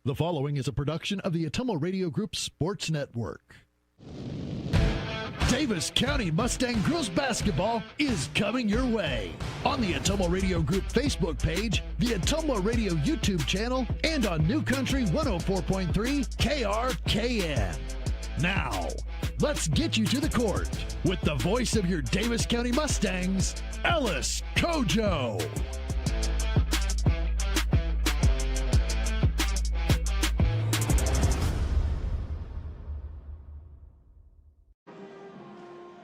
The following is a production of the Ottumwa Radio Group Sports Network. Davis County Mustang Girls Basketball is coming your way on the Ottumwa Radio Group Facebook page, the Ottumwa Radio YouTube channel, and on New Country 104.3 KRKN. Now, let's get you to the court with the voice of your Davis County Mustangs, Ellis Kojo.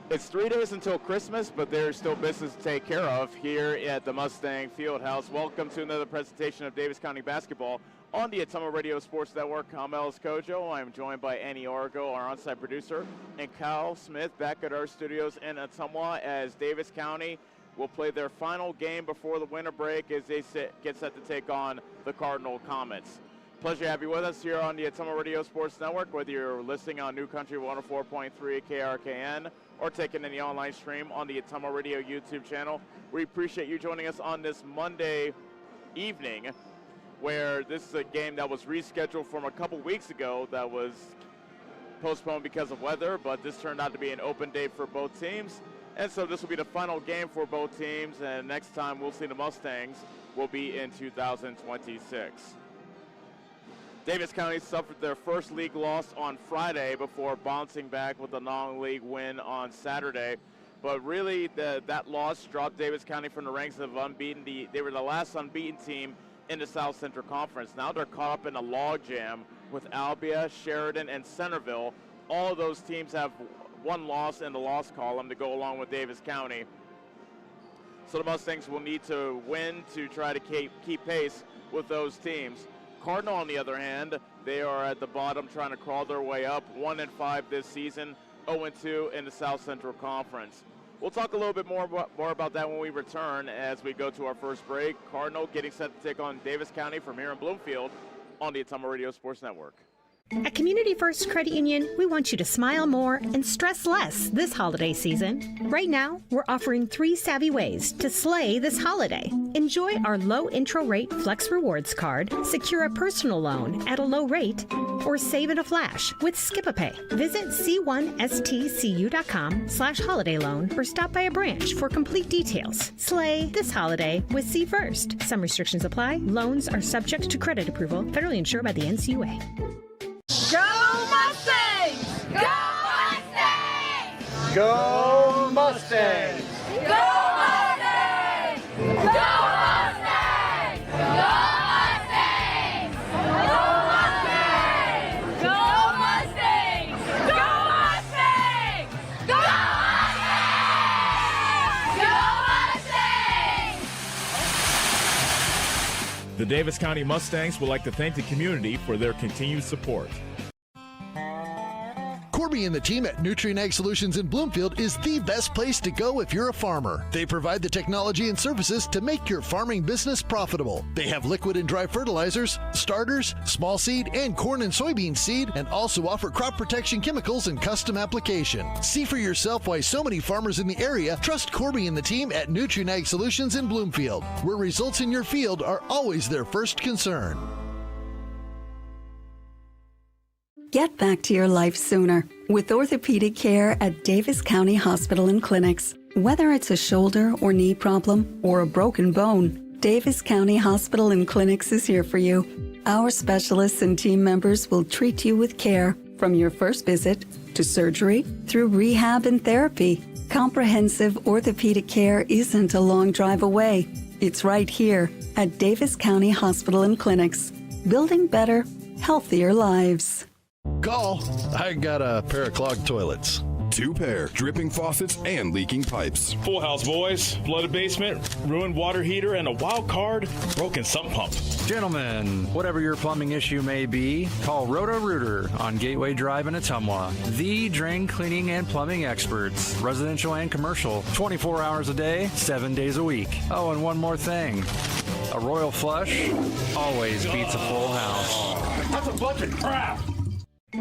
It's 3 days until Christmas, but there's still business to take care of here at the Mustang Fieldhouse. Welcome to another presentation of Davis County Basketball on the Ottumwa Radio Sports Network. I'm Ellis Kojo. I'm joined by Annie Orgo, our on-site producer, and Kyle Smith back at our studios in Ottumwa as Davis County will play their final game before the winter break as they get set to take on the Cardinal Comets. Pleasure to have you with us here on the Ottumwa Radio Sports Network, whether you're listening on New Country 104.3 KRKN or taking in the online stream on the Ottumwa Radio YouTube channel. We appreciate you joining us on this Monday evening, where this is a game that was rescheduled from a couple weeks ago that was postponed because of weather, but this turned out to be an open date for both teams. And so this will be the final game for both teams, and next time we'll see the Mustangs will be in 2026. Davis County suffered their first league loss on Friday before bouncing back with a non-league win on Saturday. But really, that loss dropped Davis County from the ranks of unbeaten. They were the last unbeaten team in the South Central Conference. Now they're caught up in a logjam with Albia, Sheridan, and Centerville. All of those teams have one loss in the loss column to go along with Davis County. So the Mustangs will need to win to try to keep pace with those teams. Cardinal, on the other hand, they are at the bottom trying to crawl their way up, 1-5 this season, 0-2 in the South Central Conference. We'll talk a little bit more about that when we return as we go to our first break. Cardinal getting set to take on Davis County from here in Bloomfield on the Ottumwa Radio Sports Network. At Community First Credit Union, we want you to smile more and stress less this holiday season. Right now, we're offering 3 savvy ways to slay this holiday. Enjoy our low intro rate Flex Rewards card, secure a personal loan at a low rate, or save in a flash with Skip-a-Pay. Visit c1stcu.com/holiday loan or stop by a branch for complete details. Slay this holiday with C First. Some restrictions apply. Loans are subject to credit approval, federally insured by the NCUA. Go Mustangs! Go Mustangs! Go Mustangs! Go Mustangs! Go Mustangs! Go Mustangs! Go Mustangs! Go Mustangs! Go Mustangs! Go Mustangs! The Davis County Mustangs would like to thank the community for their continued support. Corby and the team at Nutrien Ag Solutions in Bloomfield is the best place to go if you're a farmer. They provide the technology and services to make your farming business profitable. They have liquid and dry fertilizers, starters, small seed, and corn and soybean seed, and also offer crop protection chemicals and custom application. See for yourself why so many farmers in the area trust Corby and the team at Nutrien Ag Solutions in Bloomfield, where results in your field are always their first concern. Get back to your life sooner with orthopedic care at Davis County Hospital and Clinics. Whether it's a shoulder or knee problem or a broken bone, Davis County Hospital and Clinics is here for you. Our specialists and team members will treat you with care from your first visit to surgery through rehab and therapy. Comprehensive orthopedic care isn't a long drive away. It's right here at Davis County Hospital and Clinics, building better, healthier lives. Call. I got a pair of clogged toilets. 2 pair, dripping faucets and leaking pipes. Full house, boys. Flooded basement, ruined water heater, and a wild card, broken sump pump. Gentlemen, whatever your plumbing issue may be, call Roto-Rooter on Gateway Drive in Ottumwa. The drain cleaning and plumbing experts, residential and commercial, 24 hours a day, 7 days a week. Oh, and one more thing. A royal flush always beats a full house. That's a bunch of crap.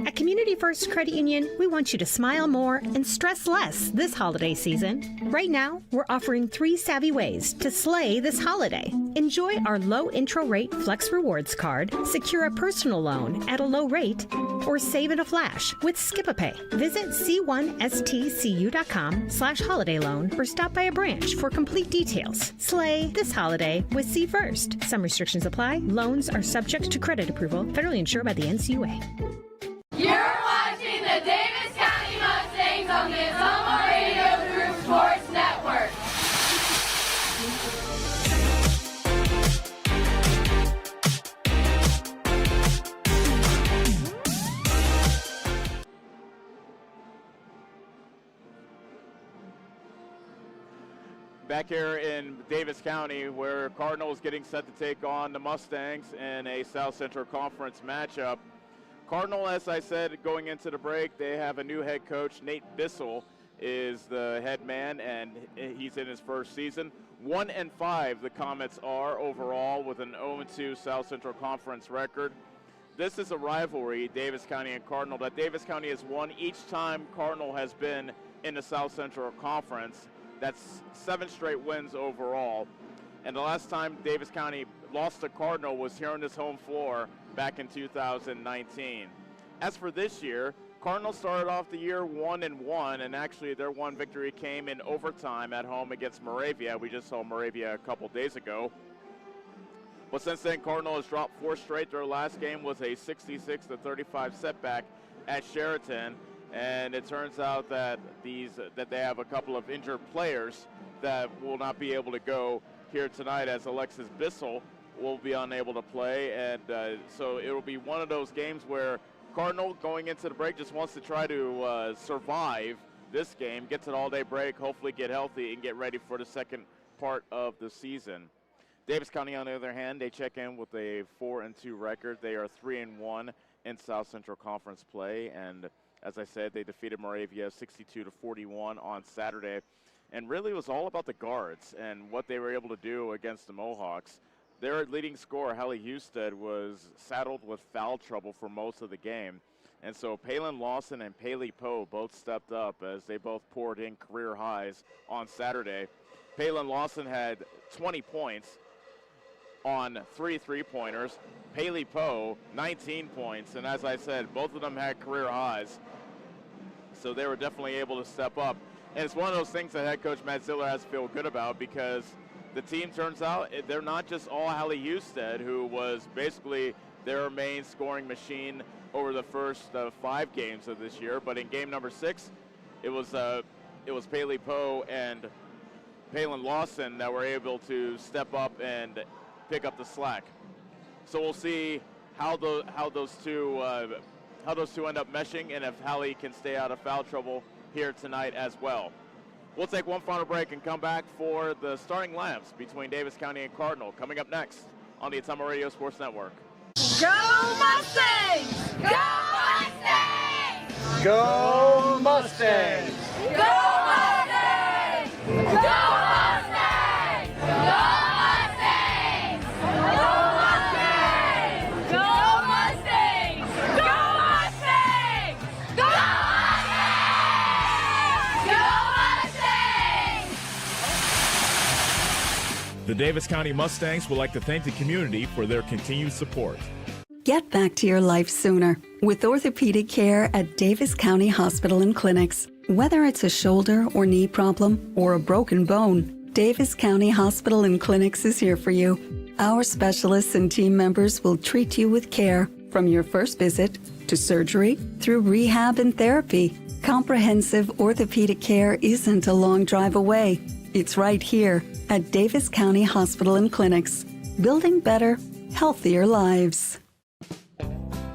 At Community First Credit Union, we want you to smile more and stress less this holiday season. Right now, we're offering 3 savvy ways to slay this holiday. Enjoy our low intro rate Flex Rewards card, secure a personal loan at a low rate, or save in a flash with Skip-a-Pay. Visit c1stcu.com/holiday loan or stop by a branch for complete details. Slay this holiday with C First. Some restrictions apply. Loans are subject to credit approval. Federally insured by the NCUA. You're watching the Davis County Mustangs on the Ottumwa Radio Group Sports Network. Back here in Davis County, where Cardinal is getting set to take on the Mustangs in a South Central Conference matchup. Cardinal, as I said, going into the break, they have a new head coach. Nate Bissell is the head man, and he's in his first season. 1-5 the Comets are overall with an 0-2 South Central Conference record. This is a rivalry, Davis County and Cardinal, that Davis County has won each time Cardinal has been in the South Central Conference. That's 7 straight wins overall. And the last time Davis County lost to Cardinal was here on this home floor back in 2019. As for this year, Cardinal started off the year 1-1, and actually their one victory came in overtime at home against Moravia. We just saw Moravia a couple days ago. But since then, Cardinal has dropped 4 straight. Their last game was a 66-35 setback at Sheraton. And it turns out that they have a couple of injured players that will not be able to go here tonight, as Alexis Bissell will be unable to play. And so it will be one of those games where Cardinal, going into the break, just wants to try to survive this game, gets an all-day break, hopefully get healthy, and get ready for the second part of the season. Davis County, on the other hand, they check in with a 4-2 record. They are 3-1 in South Central Conference play, and as I said, they defeated Moravia 62-41 on Saturday. And really it was all about the guards and what they were able to do against the Mohawks. Their leading scorer, Hallie Husted, was saddled with foul trouble for most of the game. And so Palin Lawson and Paley Poe both stepped up as they both poured in career highs on Saturday. Palin Lawson had 20 points on 3 3-pointers. Paley Poe, 19 points. And as I said, both of them had career highs. So they were definitely able to step up. And it's one of those things that head coach Matt Ziller has to feel good about, because the team, turns out, they're not just all Hallie Husted, who was basically their main scoring machine over the first 5 games of this year. But in game number 6, it was Paley Poe and Palin Lawson that were able to step up and pick up the slack. So we'll see how those two end up meshing, and if Hallie can stay out of foul trouble here tonight as well. We'll take one final break and come back for the starting lineups between Davis County and Cardinal coming up next on the Ottumwa Radio Sports Network. Go Mustangs! Go Mustangs! Go Mustangs! Go Mustangs! Go Mustangs! Go Mustangs! Go Mustangs! Go Mustangs! Go Mustangs! Go Mustangs! Go Mustangs! The Davis County Mustangs would like to thank the community for their continued support. Get back to your life sooner with orthopedic care at Davis County Hospital and Clinics. Whether it's a shoulder or knee problem or a broken bone, Davis County Hospital and Clinics is here for you. Our specialists and team members will treat you with care from your first visit to surgery through rehab and therapy. Comprehensive orthopedic care isn't a long drive away. It's right here at Davis County Hospital and Clinics, building better, healthier lives.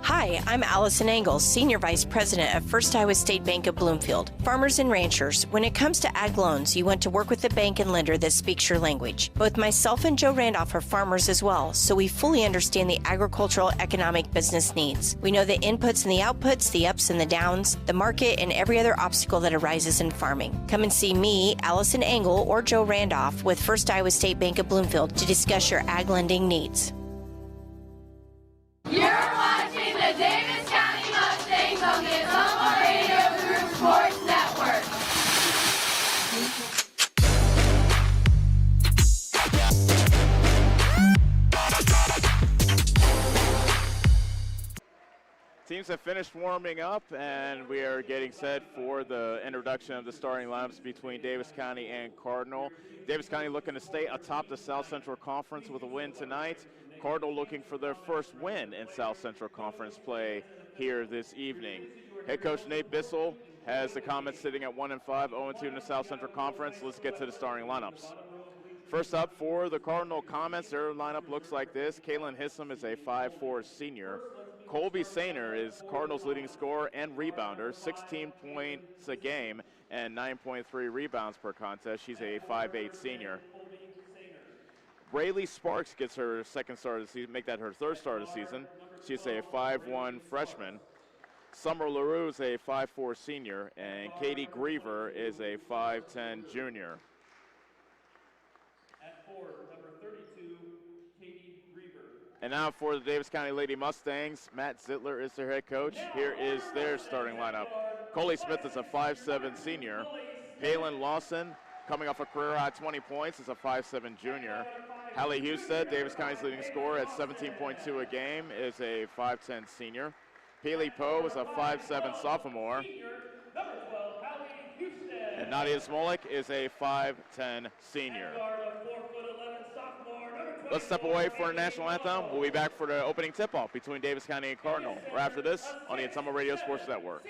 Hi, I'm Allison Engels, Senior Vice President of First Iowa State Bank of Bloomfield. Farmers and ranchers, when it comes to ag loans, you want to work with a bank and lender that speaks your language. Both myself and Joe Randolph are farmers as well, so we fully understand the agricultural economic business needs. We know the inputs and the outputs, the ups and the downs, the market, and every other obstacle that arises in farming. Come and see me, Allison Engel, or Joe Randolph with First Iowa State Bank of Bloomfield to discuss your ag lending needs. You're watching the Davis County Mustangs Teams have finished warming up, and we are getting set for the introduction of the starting lineups between Davis County and Cardinal. Davis County looking to stay atop the South Central Conference with a win tonight. Cardinal looking for their first win in South Central Conference play here this evening. Head coach Nate Bissell has the Comets sitting at 1-5, 0-2 in the South Central Conference. Let's get to the starting lineups. First up for the Cardinal Comets, their lineup looks like this. Kaylin Hissam is a 5'4" senior. Colby Sainer is Cardinals' leading scorer and rebounder, 16 points a game and 9.3 rebounds per contest. She's a 5'8" senior. Braylee Sparks gets her second start of the season, make that her third start of the season. She's a 5'1" freshman. Summer LaRue is a 5'4" senior, and Katie Griever is a 5'10" junior. At 4, number 32, Katie Griever. And now for the Davis County Lady Mustangs, Matt Zittler is their head coach. Here is their starting lineup. Coley Smith is a 5'7" senior. Palin Lawson, coming off a career-high 20 points, is a 5'7" junior. Hallie Husted, Davis County's leading scorer at 17.2 a game, is a 5'10" senior. Haley Poe is a 5'7" sophomore. And Nadia Smolik is a 5'10" senior. Let's step away for a national anthem. We'll be back for the opening tip-off between Davis County and Cardinal. Right after this on the Ottumwa Radio Sports Network.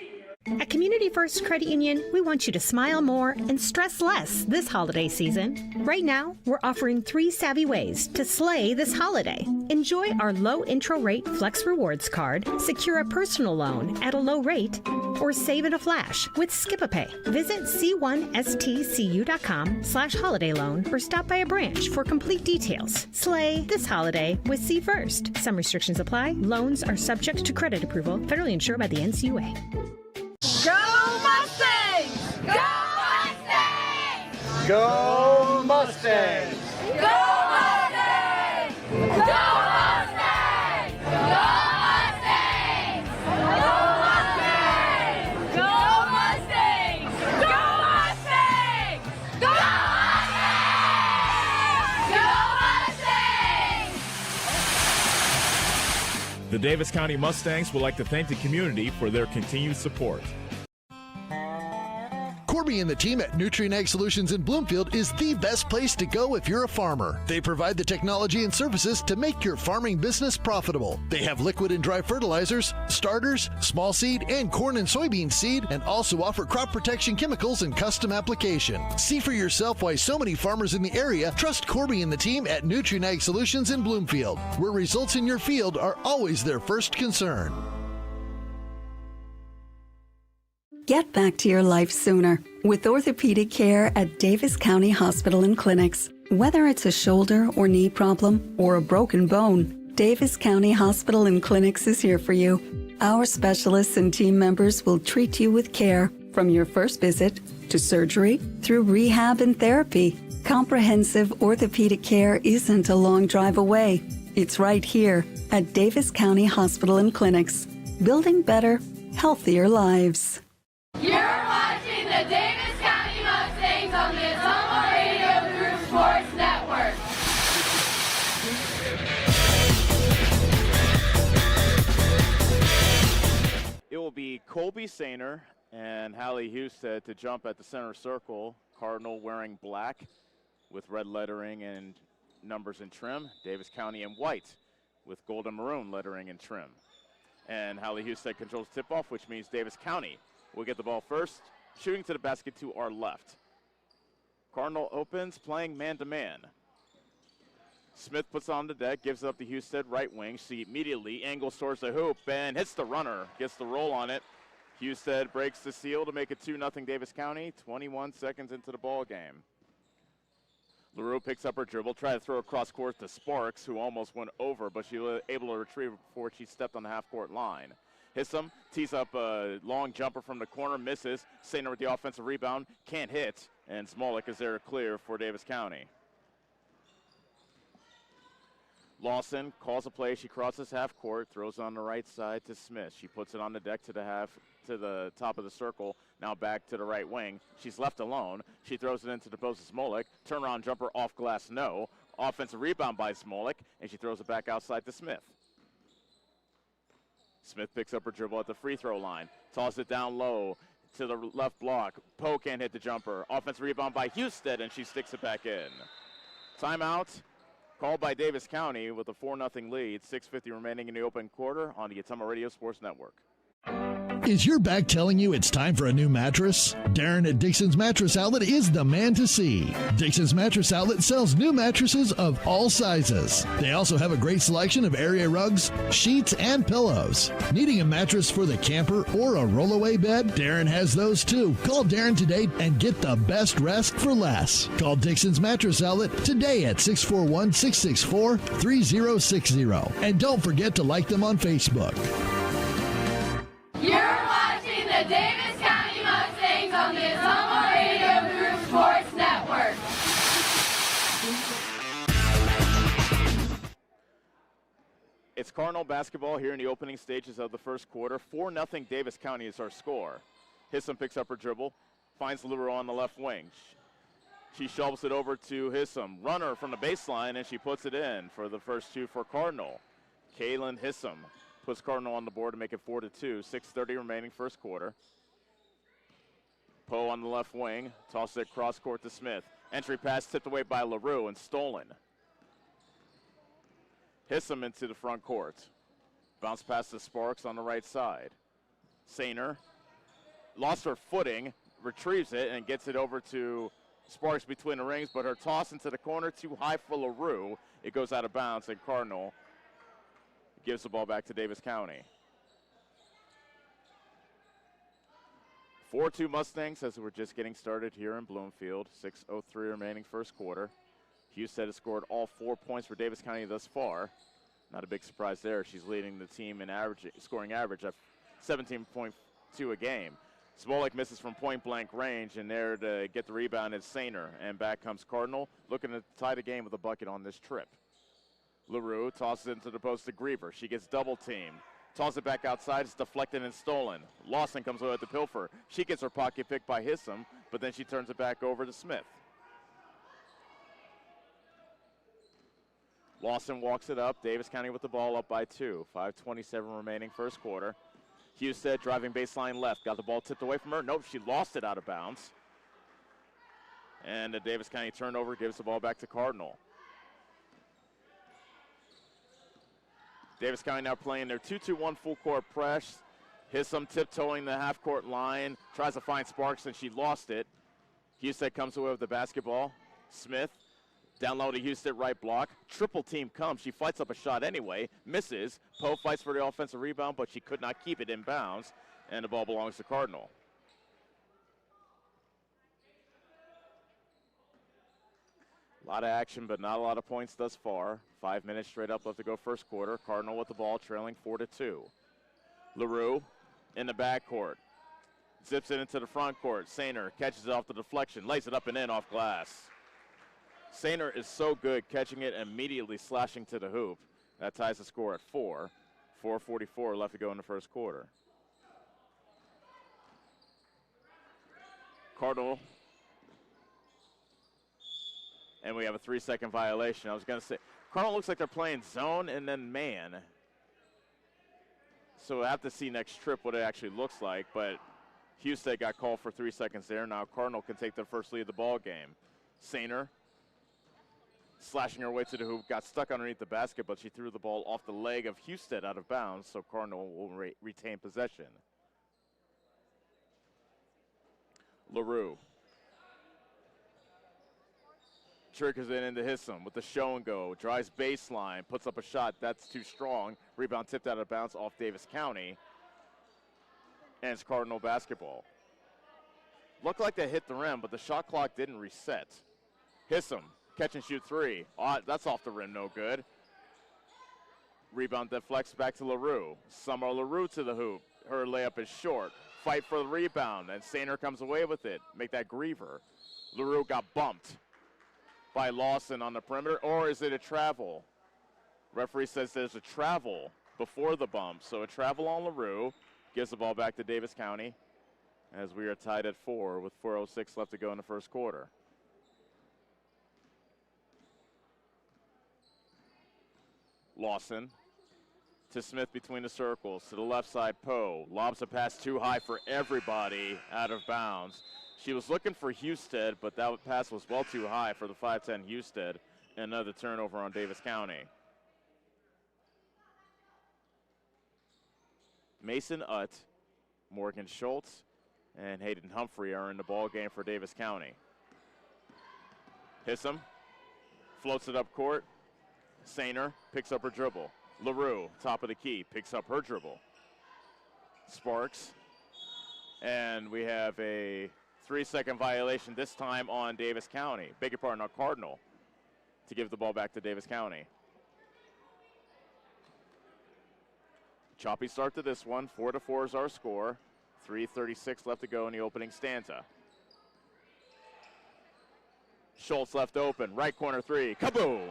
At Community First Credit Union, we want you to smile more and stress less this holiday season. Right now, we're offering 3 savvy ways to slay this holiday. Enjoy our low intro rate Flex Rewards card, secure a personal loan at a low rate, or save in a flash with Skip-a-Pay. Visit c1stcu.com/holiday loan or stop by a branch for complete details. Slay this holiday with C First. Some restrictions apply. Loans are subject to credit approval. Federally insured by the NCUA. Go Mustangs! Go Mustangs! Go Mustangs! Go Mustangs! Go Mustangs! Go Mustangs! Go Mustangs! Go Mustangs! Go Mustangs! Go Mustangs! The Davis County Mustangs would like to thank the community for their continued support. Corby and the team at Nutrien Ag Solutions in Bloomfield is the best place to go if you're a farmer. They provide the technology and services to make your farming business profitable. They have liquid and dry fertilizers, starters, small seed, and corn and soybean seed, and also offer crop protection chemicals and custom application. See for yourself why so many farmers in the area trust Corby and the team at Nutrien Ag Solutions in Bloomfield, where results in your field are always their first concern. Get back to your life sooner with orthopedic care at Davis County Hospital and Clinics. Whether it's a shoulder or knee problem or a broken bone, Davis County Hospital and Clinics is here for you. Our specialists and team members will treat you with care from your first visit to surgery through rehab and therapy. Comprehensive orthopedic care isn't a long drive away. It's right here at Davis County Hospital and Clinics, building better, healthier lives. You're watching the Davis County Mustangs on the Ottumwa Radio Group Sports Network. It will be Colby Sainer and Hallie Husted to jump at the center circle. Cardinal wearing black with red lettering and numbers and trim. Davis County in white with gold and maroon lettering and trim. And Hallie Husted controls tip-off, which means Davis County will get the ball first, shooting to the basket to our left. Cardinal opens, playing man-to-man. Smith puts on the deck, gives up the Husted right wing. She immediately angles towards the hoop and hits the runner, gets the roll on it. Husted breaks the seal to make it 2-0 Davis County, 21 seconds into the ball game. LaRue picks up her dribble, try to throw across court to Sparks, who almost went over, but she was able to retrieve it before she stepped on the half-court line. Hissam tees up a long jumper from the corner, misses. Sainer with the offensive rebound, can't hit, and Smolik is there to clear for Davis County. Lawson calls a play. She crosses half court, throws on the right side to Smith. She puts it on the deck to the top of the circle. Now back to the right wing. She's left alone. She throws it into the post of Smolik. Turnaround jumper off glass, no. Offensive rebound by Smolik, and she throws it back outside to Smith. Smith picks up her dribble at the free throw line. Toss it down low to the left block. Poe can't hit the jumper. Offensive rebound by Husted, and she sticks it back in. Timeout called by Davis County with a 4-0 lead. 6:50 remaining in the open quarter on the Ottumwa Radio Sports Network. Is your back telling you it's time for a new mattress? Darren at Dixon's Mattress Outlet is the man to see. Dixon's Mattress Outlet sells new mattresses of all sizes. They also have a great selection of area rugs, sheets, and pillows. Needing a mattress for the camper or a rollaway bed? Darren has those too. Call Darren today and get the best rest for less. Call Dixon's Mattress Outlet today at 641-664-3060. And don't forget to like them on Facebook. You're watching the Davis County Mustangs on the Ottumwa Radio Group Sports Network. It's Cardinal basketball here in the opening stages of the first quarter. 4-0 Davis County is our score. Hissom picks up her dribble, finds LaRue on the left wing. She shovels it over to Hissom. Runner from the baseline, and she puts it in for the first two for Cardinal. Kaylin Hissom puts Cardinal on the board to make it 4-2. 6:30 remaining first quarter. Poe on the left wing, tosses it cross court to Smith. Entry pass tipped away by LaRue and stolen. Hissom into the front court. Bounce pass to Sparks on the right side. Sainer lost her footing, retrieves it, and gets it over to Sparks between the rings, but her toss into the corner too high for LaRue. It goes out of bounds, and Cardinal gives the ball back to Davis County. 4-2 Mustangs as we're just getting started here in Bloomfield. 6:03 remaining first quarter. Husted has scored all 4 points for Davis County thus far. Not a big surprise there. She's leading the team in scoring average at 17.2 a game. Smolik misses from point-blank range, and there to get the rebound is Sainer. And back comes Cardinal, looking to tie the game with a bucket on this trip. LaRue tosses it into the post to Griever. She gets double-teamed. Tosses it back outside. It's deflected and stolen. Lawson comes away with the pilfer. She gets her pocket picked by Hissom, but then she turns it back over to Smith. Lawson walks it up. Davis County with the ball up by 2. 5:27 remaining first quarter. Husted driving baseline left. Got the ball tipped away from her. Nope, she lost it out of bounds. And the Davis County turnover gives the ball back to Cardinal. Davis County now playing their 2-2-1 full court press. Hissom tiptoeing the half court line. Tries to find Sparks and she lost it. Husted comes away with the basketball. Smith down low to Husted, right block. Triple team comes. She fights up a shot anyway. Misses. Poe fights for the offensive rebound, but she could not keep it in bounds. And the ball belongs to Cardinal. A lot of action, but not a lot of points thus far. 5 minutes straight up left to go first quarter. Cardinal with the ball, trailing 4-2. LaRue in the backcourt. Zips it into the front court. Sainer catches it off the deflection, lays it up and in off glass. Sainer is so good catching it, immediately slashing to the hoop. That ties the score at 4. 4:44 left to go in the first quarter. Cardinal. And we have a 3-second violation. I was going to say, Cardinal looks like they're playing zone and then man. So we'll have to see next trip what it actually looks like. But Husted got called for 3 seconds there. Now Cardinal can take their first lead of the ball game. Sainer slashing her way to the hoop, got stuck underneath the basket, but she threw the ball off the leg of Husted out of bounds, so Cardinal will retain possession. LaRue triggers it into Hissom with the show and go. Drives baseline, puts up a shot. That's too strong. Rebound tipped out of bounds off Davis County. And it's Cardinal basketball. Looked like they hit the rim, but the shot clock didn't reset. Hissom, catch and shoot 3. That's off the rim, no good. Rebound deflects back to LaRue. Summer LaRue to the hoop. Her layup is short. Fight for the rebound, and Sainer comes away with it. Make that Griever. LaRue got bumped by Lawson on the perimeter, or is it a travel? Referee says there's a travel before the bump, so a travel on LaRue gives the ball back to Davis County as we are tied at 4 with 4:06 left to go in the first quarter. Lawson to Smith between the circles. To the left side, Poe lobs a pass too high for everybody, out of bounds. She was looking for Husted, but that pass was well too high for the 5'10 Husted. Another turnover on Davis County. Mason Utt, Morgan Schultz, and Hayden Humphrey are in the ball game for Davis County. Hissam floats it up court. Sainer picks up her dribble. LaRue, top of the key, picks up her dribble. Sparks. And we have a 3-second violation, this time on Davis County. Beg your pardon, on Cardinal, to give the ball back to Davis County. Choppy start to this one. 4-4 is our score. 3:36 left to go in the opening stanza. Schultz left open, right corner three, kaboom!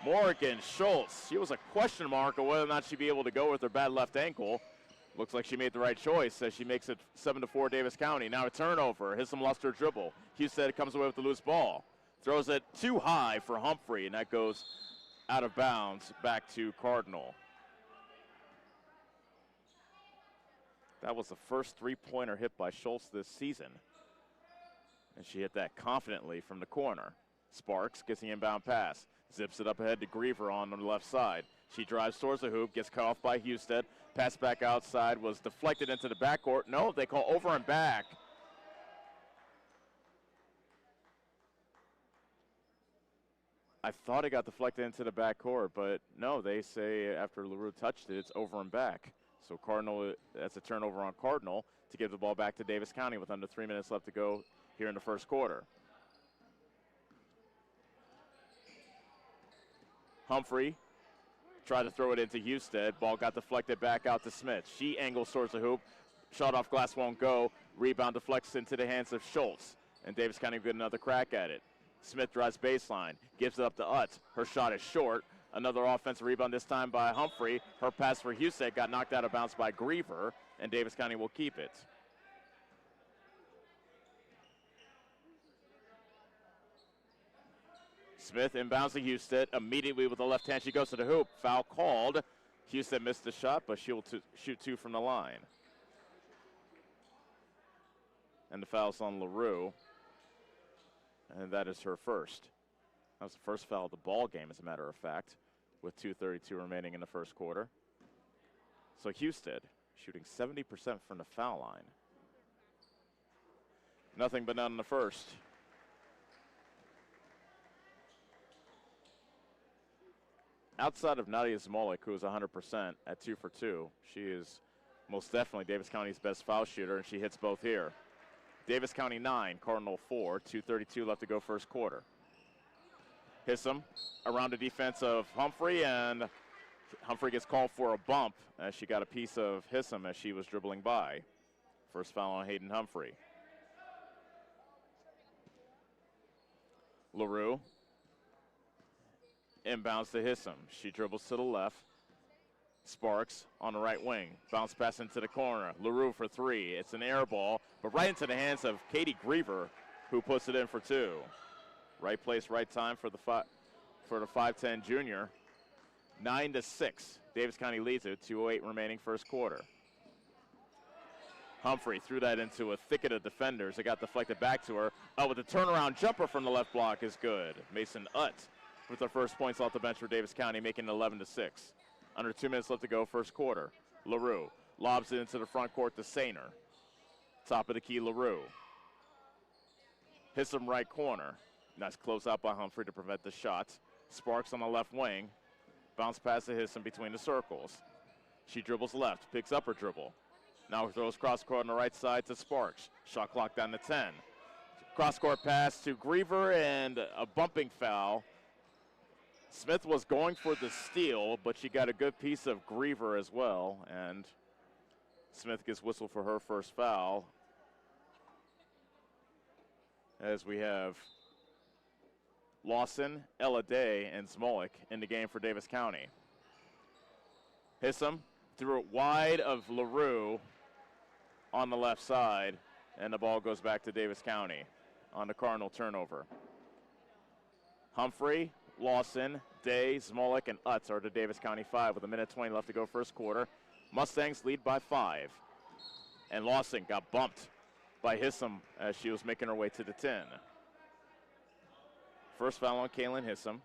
Morgan Schultz, she was a question mark of whether or not she'd be able to go with her bad left ankle. Looks like she made the right choice as she makes it 7-4 Davis County. Now a turnover, Hissam lost her dribble. Husted comes away with the loose ball. Throws it too high for Humphrey, and that goes out of bounds back to Cardinal. That was the first three-pointer hit by Schultz this season. And she hit that confidently from the corner. Sparks gets the inbound pass. Zips it up ahead to Griever on the left side. She drives towards the hoop, gets cut off by Husted. Pass back outside was deflected into the backcourt. No, they call over and back. I thought it got deflected into the backcourt, but no, they say after LaRue touched it, it's over and back. So Cardinal, that's a turnover on Cardinal to give the ball back to Davis County with under 3 minutes left to go here in the first quarter. Humphrey tried to throw it into Husted. Ball got deflected back out to Smith. She angles towards the hoop. Shot off glass won't go. Rebound deflects into the hands of Schultz. And Davis County will get another crack at it. Smith drives baseline. Gives it up to Utt. Her shot is short. Another offensive rebound this time by Humphrey. Her pass for Husted got knocked out of bounds by Griever. And Davis County will keep it. Smith inbounds to Husted. Immediately with the left hand, she goes to the hoop. Foul called. Husted missed the shot, but she'll shoot two from the line. And the foul's on LaRue. And that is her first. That was the first foul of the ball game, as a matter of fact, with 2:32 remaining in the first quarter. So Husted shooting 70% from the foul line. Nothing but none in the first. Outside of Nadia Zmolik, who is 100% at 2 for 2, she is most definitely Davis County's best foul shooter, and she hits both here. Davis County 9, Cardinal 4, 2:32 left to go first quarter. Hissam around the defense of Humphrey, and Humphrey gets called for a bump as she got a piece of Hissam as she was dribbling by. First foul on Hayden Humphrey. LaRue inbounds to Hissam. She dribbles to the left. Sparks on the right wing. Bounce pass into the corner. LaRue for three. It's an air ball, but right into the hands of Katie Griever, who puts it in for two. Right place, right time for the 5'10 junior. 9-6. Davis County leads it. 2:08 remaining first quarter. Humphrey threw that into a thicket of defenders. It got deflected back to her. Oh, with the turnaround jumper from the left block is good. Mason Utt with her first points off the bench for Davis County, making it 11-6. Under 2 minutes left to go, first quarter. LaRue lobs it into the front court to Sainer. Top of the key, LaRue. Hissam right corner. Nice close out by Humphrey to prevent the shot. Sparks on the left wing. Bounce pass to Hissam between the circles. She dribbles left, picks up her dribble. Now throws cross court on the right side to Sparks. Shot clock down to 10. Cross court pass to Griever and a bumping foul. Smith was going for the steal, but she got a good piece of Griever as well, and Smith gets whistled for her first foul. As we have Lawson, Ella Day, and Smolik in the game for Davis County. Hissam threw it wide of LaRue on the left side, and the ball goes back to Davis County on the Cardinal turnover. Humphrey, Lawson, Day, Smolik, and Utz are the Davis County 5 with 1:20 left to go first quarter. Mustangs lead by 5. And Lawson got bumped by Hissam as she was making her way to the 10. First foul on Kaylin Hissam.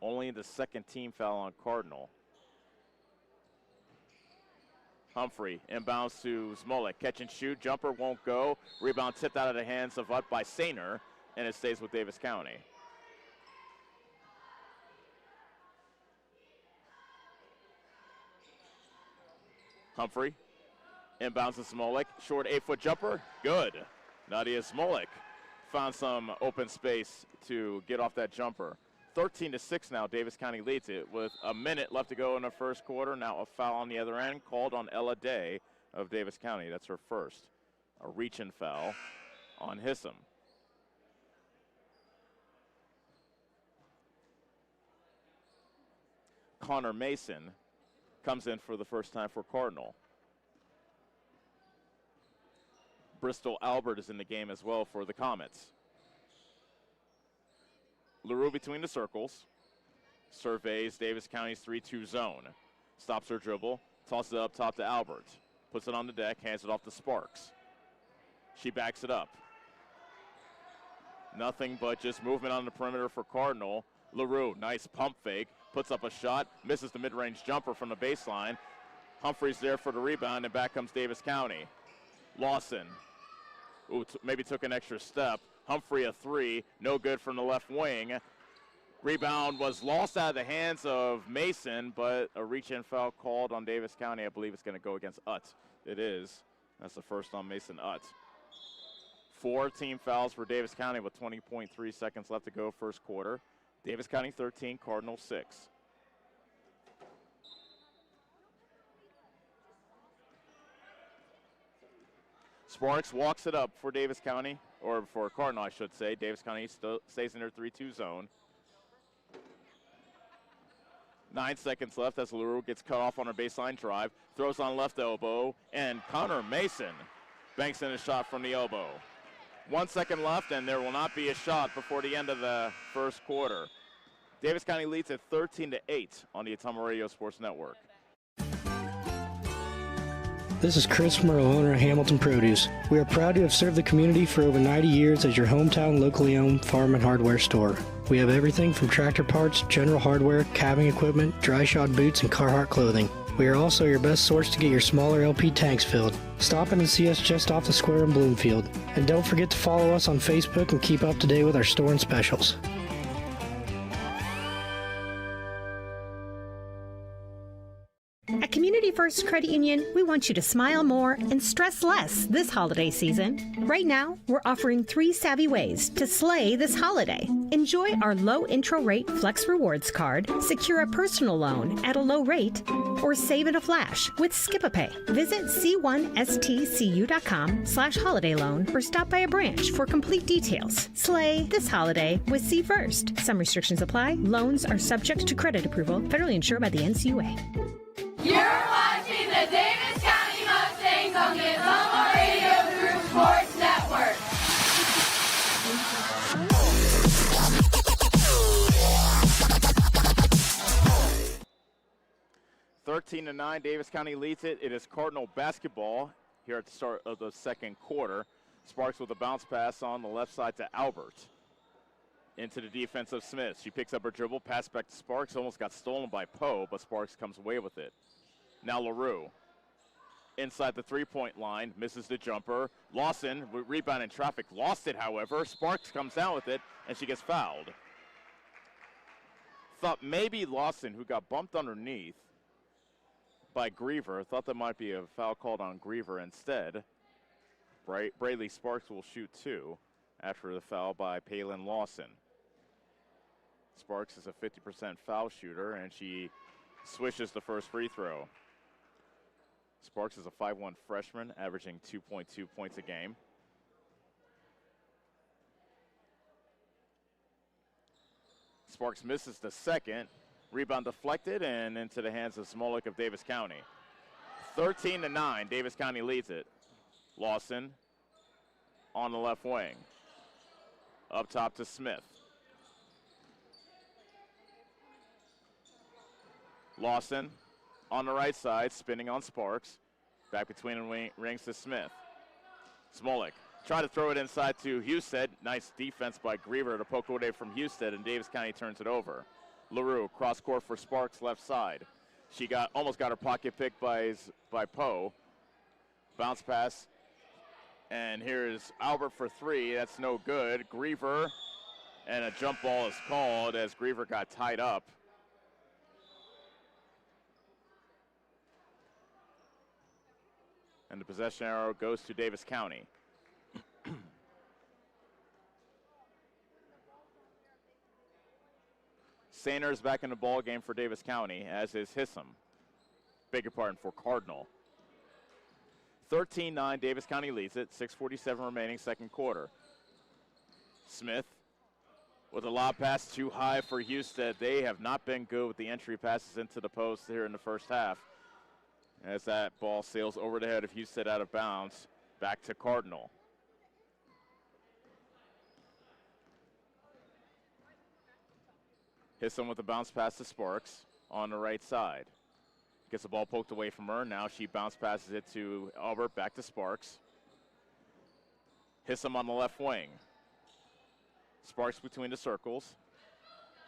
Only the second team foul on Cardinal. Humphrey inbounds to Smolik. Catch and shoot. Jumper won't go. Rebound tipped out of the hands of Ut by Sainer, and it stays with Davis County. Humphrey inbounds to Smolik. Short 8-foot jumper. Good. Nadia Smolik found some open space to get off that jumper. 13-6 now. Davis County leads it with a minute left to go in the first quarter. Now a foul on the other end called on Ella Day of Davis County. That's her first. A reach-in foul on Hissam. Connor Mason comes in for the first time for Cardinal. Bristol Albert is in the game as well for the Comets. LaRue between the circles. Surveys Davis County's 3-2 zone. Stops her dribble. Tosses it up top to Albert. Puts it on the deck. Hands it off to Sparks. She backs it up. Nothing but just movement on the perimeter for Cardinal. LaRue, nice pump fake. Puts up a shot. Misses the mid-range jumper from the baseline. Humphrey's there for the rebound, and back comes Davis County. Lawson. Ooh, maybe took an extra step. Humphrey a 3, no good from the left wing. Rebound was lost out of the hands of Mason, but a reach-in foul called on Davis County. I believe it's going to go against Ut. It is. That's the first on Mason Ut. 4 team fouls for Davis County with 20.3 seconds left to go first quarter. Davis County 13, Cardinal 6. Sparks walks it up for Davis County, or for Cardinal, I should say. Davis County still stays in their 3-2 zone. 9 seconds left as LaRue gets cut off on her baseline drive. Throws on left elbow, and Connor Mason banks in a shot from the elbow. 1 second left, and there will not be a shot before the end of the first quarter. Davis County leads at 13-8 on the Ottumwa Radio Sports Network. This is Chris Merle, owner of Hamilton Produce. We are proud to have served the community for over 90 years as your hometown locally owned farm and hardware store. We have everything from tractor parts, general hardware, calving equipment, dry shod boots, and Carhartt clothing. We are also your best source to get your smaller LP tanks filled. Stop in and see us just off the square in Bloomfield. And don't forget to follow us on Facebook and keep up to date with our store and specials. At Community First Credit Union, we want you to smile more and stress less this holiday season. Right now, we're offering 3 savvy ways to slay this holiday. Enjoy our low intro rate Flex Rewards card, secure a personal loan at a low rate, or save in a flash with Skip-a-Pay. Visit c1stcu.com/holiday loan or stop by a branch for complete details. Slay this holiday with C First. Some restrictions apply. Loans are subject to credit approval, federally insured by the NCUA. You're watching the Davis County Mustangs on the Ottumwa Radio Group Sports Network. Thirteen to 9, Davis County leads it. It is Cardinal basketball here at the start of the second quarter. Sparks with a bounce pass on the left side to Albert. Into the defense of Smith. She picks up her dribble, pass back to Sparks, almost got stolen by Poe, but Sparks comes away with it. Now LaRue. Inside the three-point line, misses the jumper. Lawson, rebound in traffic, lost it, however. Sparks comes down with it, and she gets fouled. Thought maybe Lawson, who got bumped underneath by Griever, thought there might be a foul called on Griever instead. Braley Sparks will shoot 2 after the foul by Palin Lawson. Sparks is a 50% foul shooter, and she swishes the first free throw. Sparks is a 5'1" freshman, averaging 2.2 points a game. Sparks misses the second. Rebound deflected and into the hands of Smolik of Davis County. 13 to 9, Davis County leads it. Lawson on the left wing. Up top to Smith. Lawson on the right side, spinning on Sparks. Back between the rings to Smith. Smolik trying to throw it inside to Husted. Nice defense by Griever to poke away from Husted, and Davis County turns it over. LaRue, cross court for Sparks, left side. She almost got her pocket picked by Poe. Bounce pass, and here's Albert for three. That's no good. Griever, and a jump ball is called as Griever got tied up. And the possession arrow goes to Davis County. Sainer is back in the ball game for Davis County, as is Hissam. Beg your pardon, for Cardinal. 13-9, Davis County leads it. 6:47 remaining, second quarter. Smith with a lob pass too high for Husted. They have not been good with the entry passes into the post here in the first half. As that ball sails over the head of Husted out of bounds, back to Cardinal. Hissam with the bounce pass to Sparks on the right side. Gets the ball poked away from her. Now she bounce passes it to Albert, back to Sparks. Hissam on the left wing. Sparks between the circles.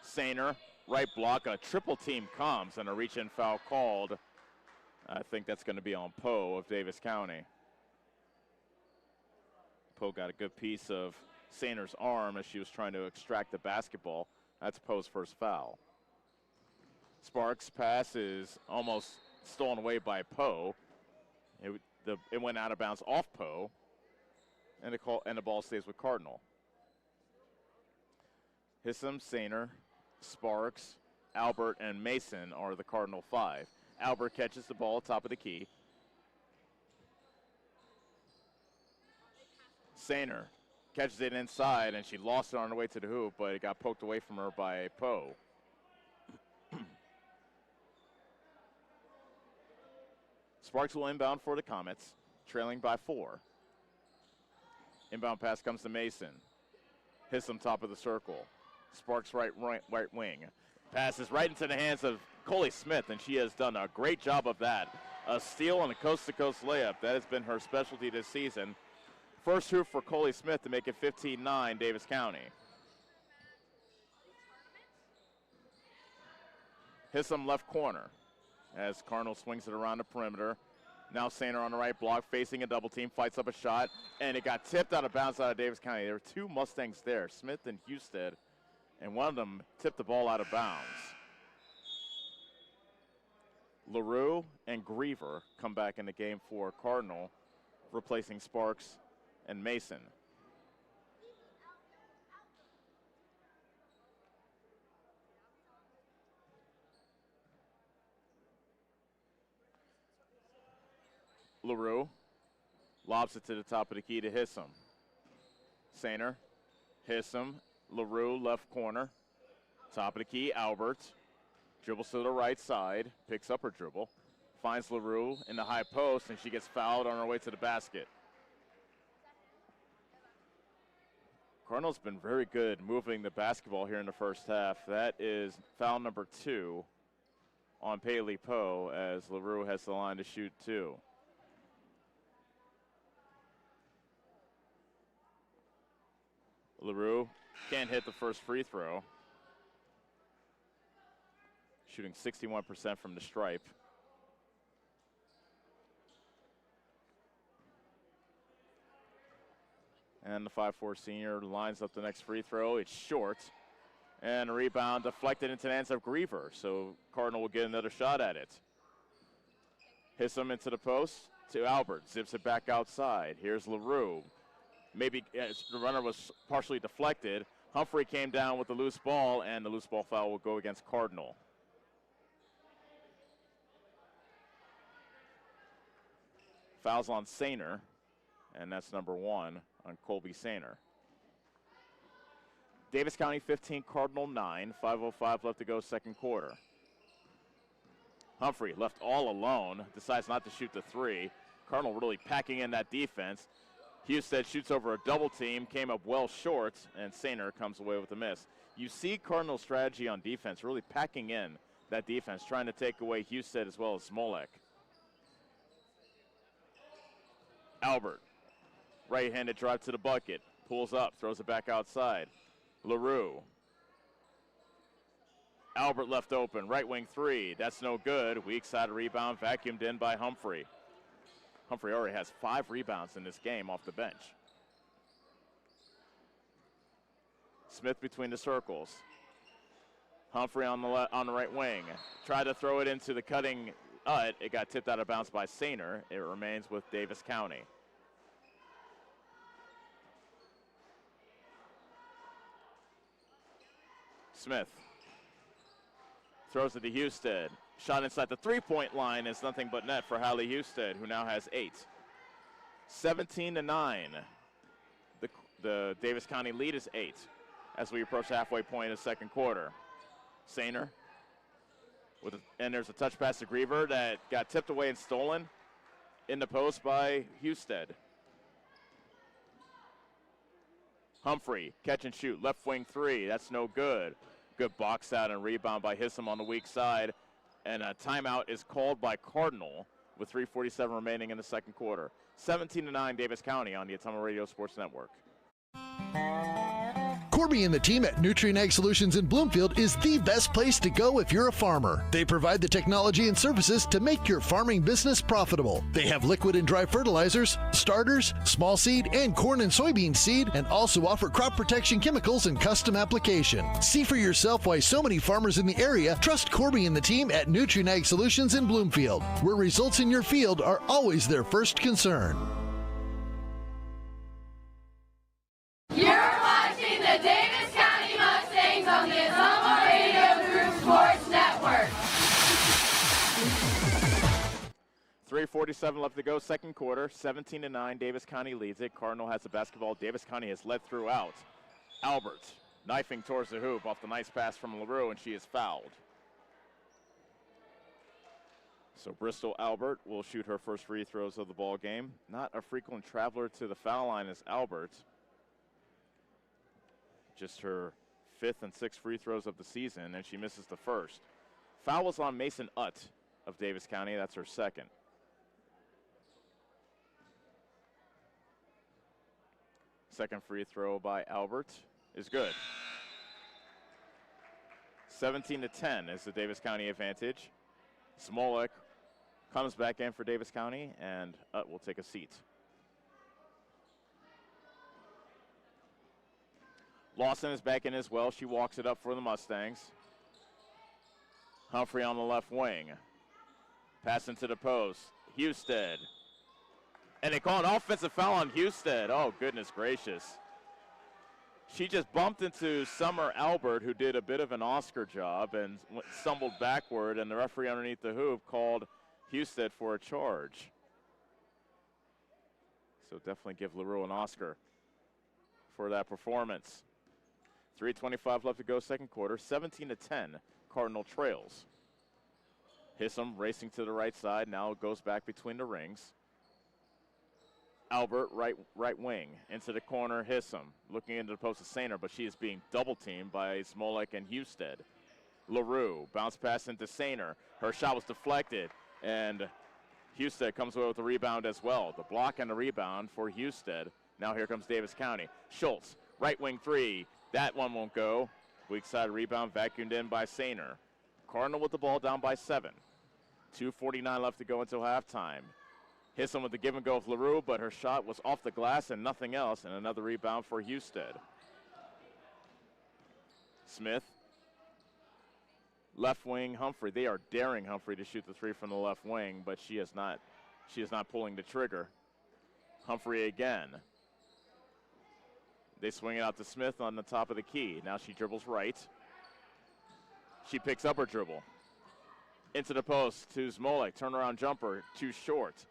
Sainer, right block, a triple team comes, and a reach-in foul called. I think that's going to be on Poe of Davis County. Poe got a good piece of Sainer's arm as she was trying to extract the basketball. That's Poe's first foul. Sparks' pass is almost stolen away by Poe. It went out of bounds off Poe, and the ball stays with Cardinal. Hissam, Sainer, Sparks, Albert, and Mason are the Cardinal five. Albert catches the ball top of the key. Sainer catches it inside, and she lost it on her way to the hoop, but it got poked away from her by Poe. Sparks will inbound for the Comets, trailing by 4. Inbound pass comes to Mason. Hissam top of the circle. Sparks right wing. Passes right into the hands of Coley Smith, and she has done a great job of that. A steal and a coast-to-coast layup. That has been her specialty this season. First hoop for Coley Smith to make it 15-9 Davis County. Hissam left corner as Cardinal swings it around the perimeter. Now Sainer on the right block, facing a double team, fights up a shot, and it got tipped out of bounds out of Davis County. There were two Mustangs there, Smith and Husted, and one of them tipped the ball out of bounds. LaRue and Griever come back in the game for Cardinal, replacing Sparks and Mason. LaRue lobs it to the top of the key to Hissam. Sainer, Hissam, LaRue left corner. Top of the key, Albert. Dribbles to the right side, picks up her dribble, finds LaRue in the high post, and she gets fouled on her way to the basket. Cardinal's been very good moving the basketball here in the first half. That is foul number 2 on Paley Poe as LaRue has the line to shoot 2. LaRue can't hit the first free throw. Shooting 61% from the stripe. And the 5'4" senior lines up the next free throw. It's short. And a rebound deflected into the hands of Griever. So Cardinal will get another shot at it. Hissam into the post to Albert. Zips it back outside. Here's LaRue. Maybe the runner was partially deflected. Humphrey came down with the loose ball, and the loose ball foul will go against Cardinal. Fouls on Sainer, and that's number 1 on Colby Sainer. Davis County 15, Cardinal 9, 5:05 left to go second quarter. Humphrey left all alone, decides not to shoot the 3. Cardinal really packing in that defense. Husted shoots over a double team, came up well short, and Sainer comes away with a miss. You see Cardinal strategy on defense, really packing in that defense, trying to take away Houston as well as Smolek. Albert, right-handed drive to the bucket, pulls up, throws it back outside. LaRue. Albert left open, right wing three, that's no good. Weak side rebound, vacuumed in by Humphrey. Humphrey already has 5 rebounds in this game off the bench. Smith between the circles. Humphrey on the right wing. Tried to throw it into the cutting Utt. It got tipped out of bounds by Sainer. It remains with Davis County. Smith throws it to Houston. Shot inside the three-point line is nothing but net for Hallie Houston, who now has 8. 17-9. The Davis County lead is 8 as we approach the halfway point of the second quarter. Sainer, and there's a touch pass to Griever that got tipped away and stolen in the post by Husted. Humphrey, catch and shoot, left wing three, that's no good. Good box out and rebound by Hissam on the weak side. And a timeout is called by Cardinal with 3:47 remaining in the second quarter. 17-9 Davis County on the Ottumwa Radio Sports Network. Corby and the team at Nutrient Ag Solutions in Bloomfield is the best place to go if you're a farmer. They provide the technology and services to make your farming business profitable. They have liquid and dry fertilizers, starters, small seed, and corn and soybean seed, and also offer crop protection chemicals and custom application. See for yourself why so many farmers in the area trust Corby and the team at Nutrient Ag Solutions in Bloomfield, where results in your field are always their first concern. You're watching the Davis County Mustangs on the Ottumwa Radio Group Sports Network. 3:47 left to go, second quarter. 17-9, Davis County leads it. Cardinal has the basketball. Davis County has led throughout. Albert knifing towards the hoop off the nice pass from LaRue, and she is fouled. So Bristol Albert will shoot her first free throws of the ball game. Not a frequent traveler to the foul line as Albert. Just her 5th and 6th free throws of the season, and she misses the first. Foul was on Mason Utt of Davis County. That's her second. Second free throw by Albert is good. 17-10 is the Davis County advantage. Smolek comes back in for Davis County, and Utt will take a seat. Lawson is back in as well. She walks it up for the Mustangs. Humphrey on the left wing. Pass into the post. Husted. And they call an offensive foul on Husted. Oh, goodness gracious. She just bumped into Summer Albert, who did a bit of an Oscar job and stumbled backward, and the referee underneath the hoop called Husted for a charge. So definitely give LaRue an Oscar for that performance. 3:25 left to go, second quarter. 17-10, Cardinal trails. Hissam racing to the right side, now goes back between the rings. Albert, right wing, into the corner, Hissam. Looking into the post of Sainer, but she is being double-teamed by Smolek and Husted. LaRue, bounce pass into Sainer. Her shot was deflected, and Husted comes away with the rebound as well. The block and the rebound for Husted. Now here comes Davis County. Schultz, right wing three. That one won't go. Weak side rebound vacuumed in by Sainer. Cardinal with the ball down by 7. 2:49 left to go until halftime. Hissam with the give and go of LaRue, but her shot was off the glass and nothing else, and another rebound for Husted. Smith. Left wing Humphrey. They are daring Humphrey to shoot the three from the left wing, but she is not pulling the trigger. Humphrey again. They swing it out to Smith on the top of the key. Now she dribbles right. She picks up her dribble. Into the post to Smolek. Turnaround jumper, too short.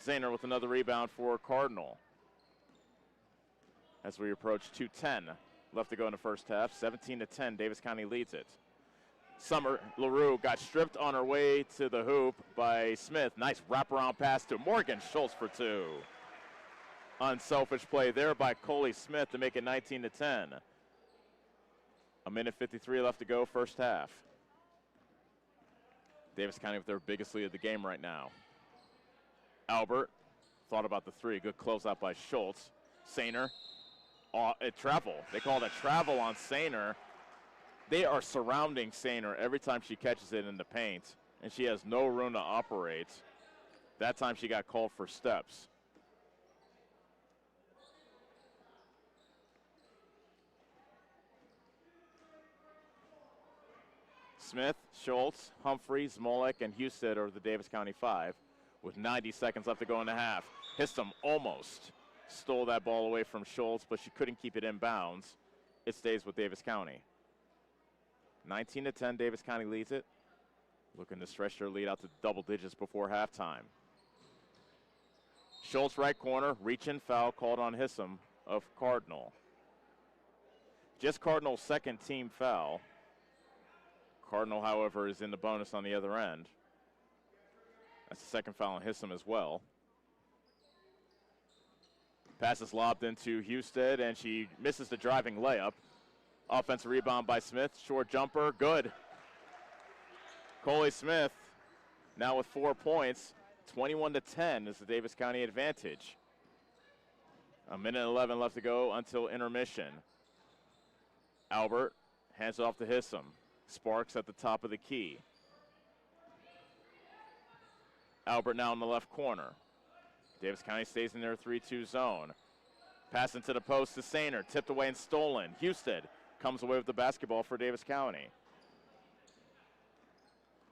Zahner with another rebound for Cardinal. As we approach 2:10 left to go in the first half. 17-10, Davis County leads it. Summer LaRue got stripped on her way to the hoop by Smith. Nice wraparound pass to Morgan Schultz for 2. Unselfish play there by Coley Smith to make it 19-10. 1:53 left to go, first half. Davis County with their biggest lead of the game right now. Albert thought about the three. Good closeout by Schultz. Sainer, a travel. They called a travel on Sainer. They are surrounding Sainer every time she catches it in the paint, and she has no room to operate. That time she got called for steps. Smith, Schultz, Humphrey, Smolik, and Husted are the Davis County 5 with 90 seconds left to go in the half. Histom almost stole that ball away from Schultz, but she couldn't keep it in bounds. It stays with Davis County. 19-10, Davis County leads it. Looking to stretch their lead out to double digits before halftime. Schultz right corner, reach-in foul called on Histom of Cardinal. Just Cardinal's second team foul. Cardinal, however, is in the bonus on the other end. That's the second foul on Histom as well. Pass is lobbed into Husted, and she misses the driving layup. Offensive rebound by Smith. Short jumper, good. Coley Smith now with 4 points. 21-10 is the Davis County advantage. A minute and 11 left to go until intermission. Albert hands it off to Histom. Sparks at the top of the key. Albert now in the left corner. Davis County stays in their 3-2 zone. Pass into the post to Sainer. Tipped away and stolen. Husted comes away with the basketball for Davis County.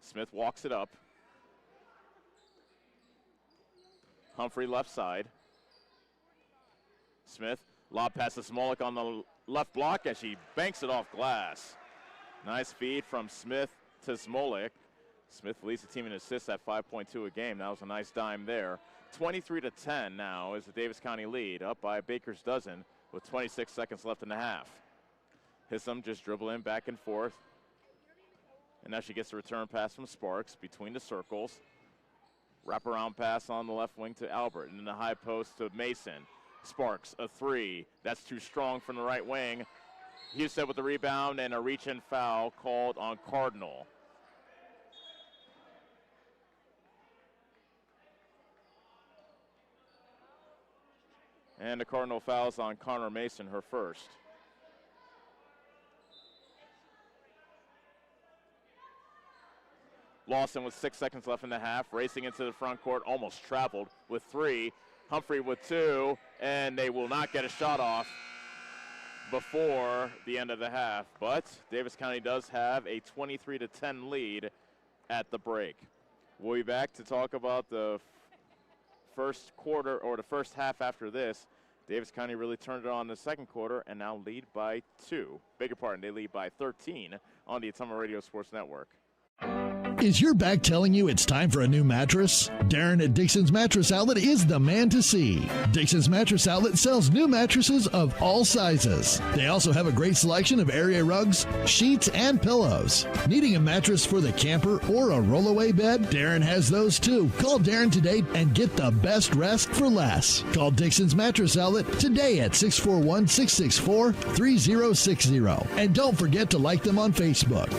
Smith walks it up. Humphrey left side. Smith, lob pass to Smolik on the left block as she banks it off glass. Nice feed from Smith to Smolik. Smith leads the team in assists at 5.2 a game. That was a nice dime there. 23-10 now is the Davis County lead, up by a baker's dozen with 26 seconds left in the half. Histom just dribbling back and forth. And now she gets a return pass from Sparks between the circles. Wraparound pass on the left wing to Albert, and then the high post to Mason. Sparks, a three. That's too strong from the right wing. Husted with the rebound, and a reach-in foul called on Cardinal. And the Cardinal fouls on Connor Mason, her first. Lawson with 6 seconds left in the half, racing into the front court, almost traveled with three. Humphrey with two, and they will not get a shot off before the end of the half. But Davis County does have a 23-10 lead at the break. We'll be back to talk about the first quarter, or the first half after this. Davis County really turned it on in the second quarter and now lead by 2. Beg your pardon, they lead by 13 on the Ottumwa Radio Sports Network. Is your back telling you it's time for a new mattress? Darren at Dixon's Mattress Outlet is the man to see. Dixon's Mattress Outlet sells new mattresses of all sizes. They also have a great selection of area rugs, sheets, and pillows. Needing a mattress for the camper or a rollaway bed? Darren has those too. Call Darren today and get the best rest for less. Call Dixon's Mattress Outlet today at 641-664-3060. And don't forget to like them on Facebook.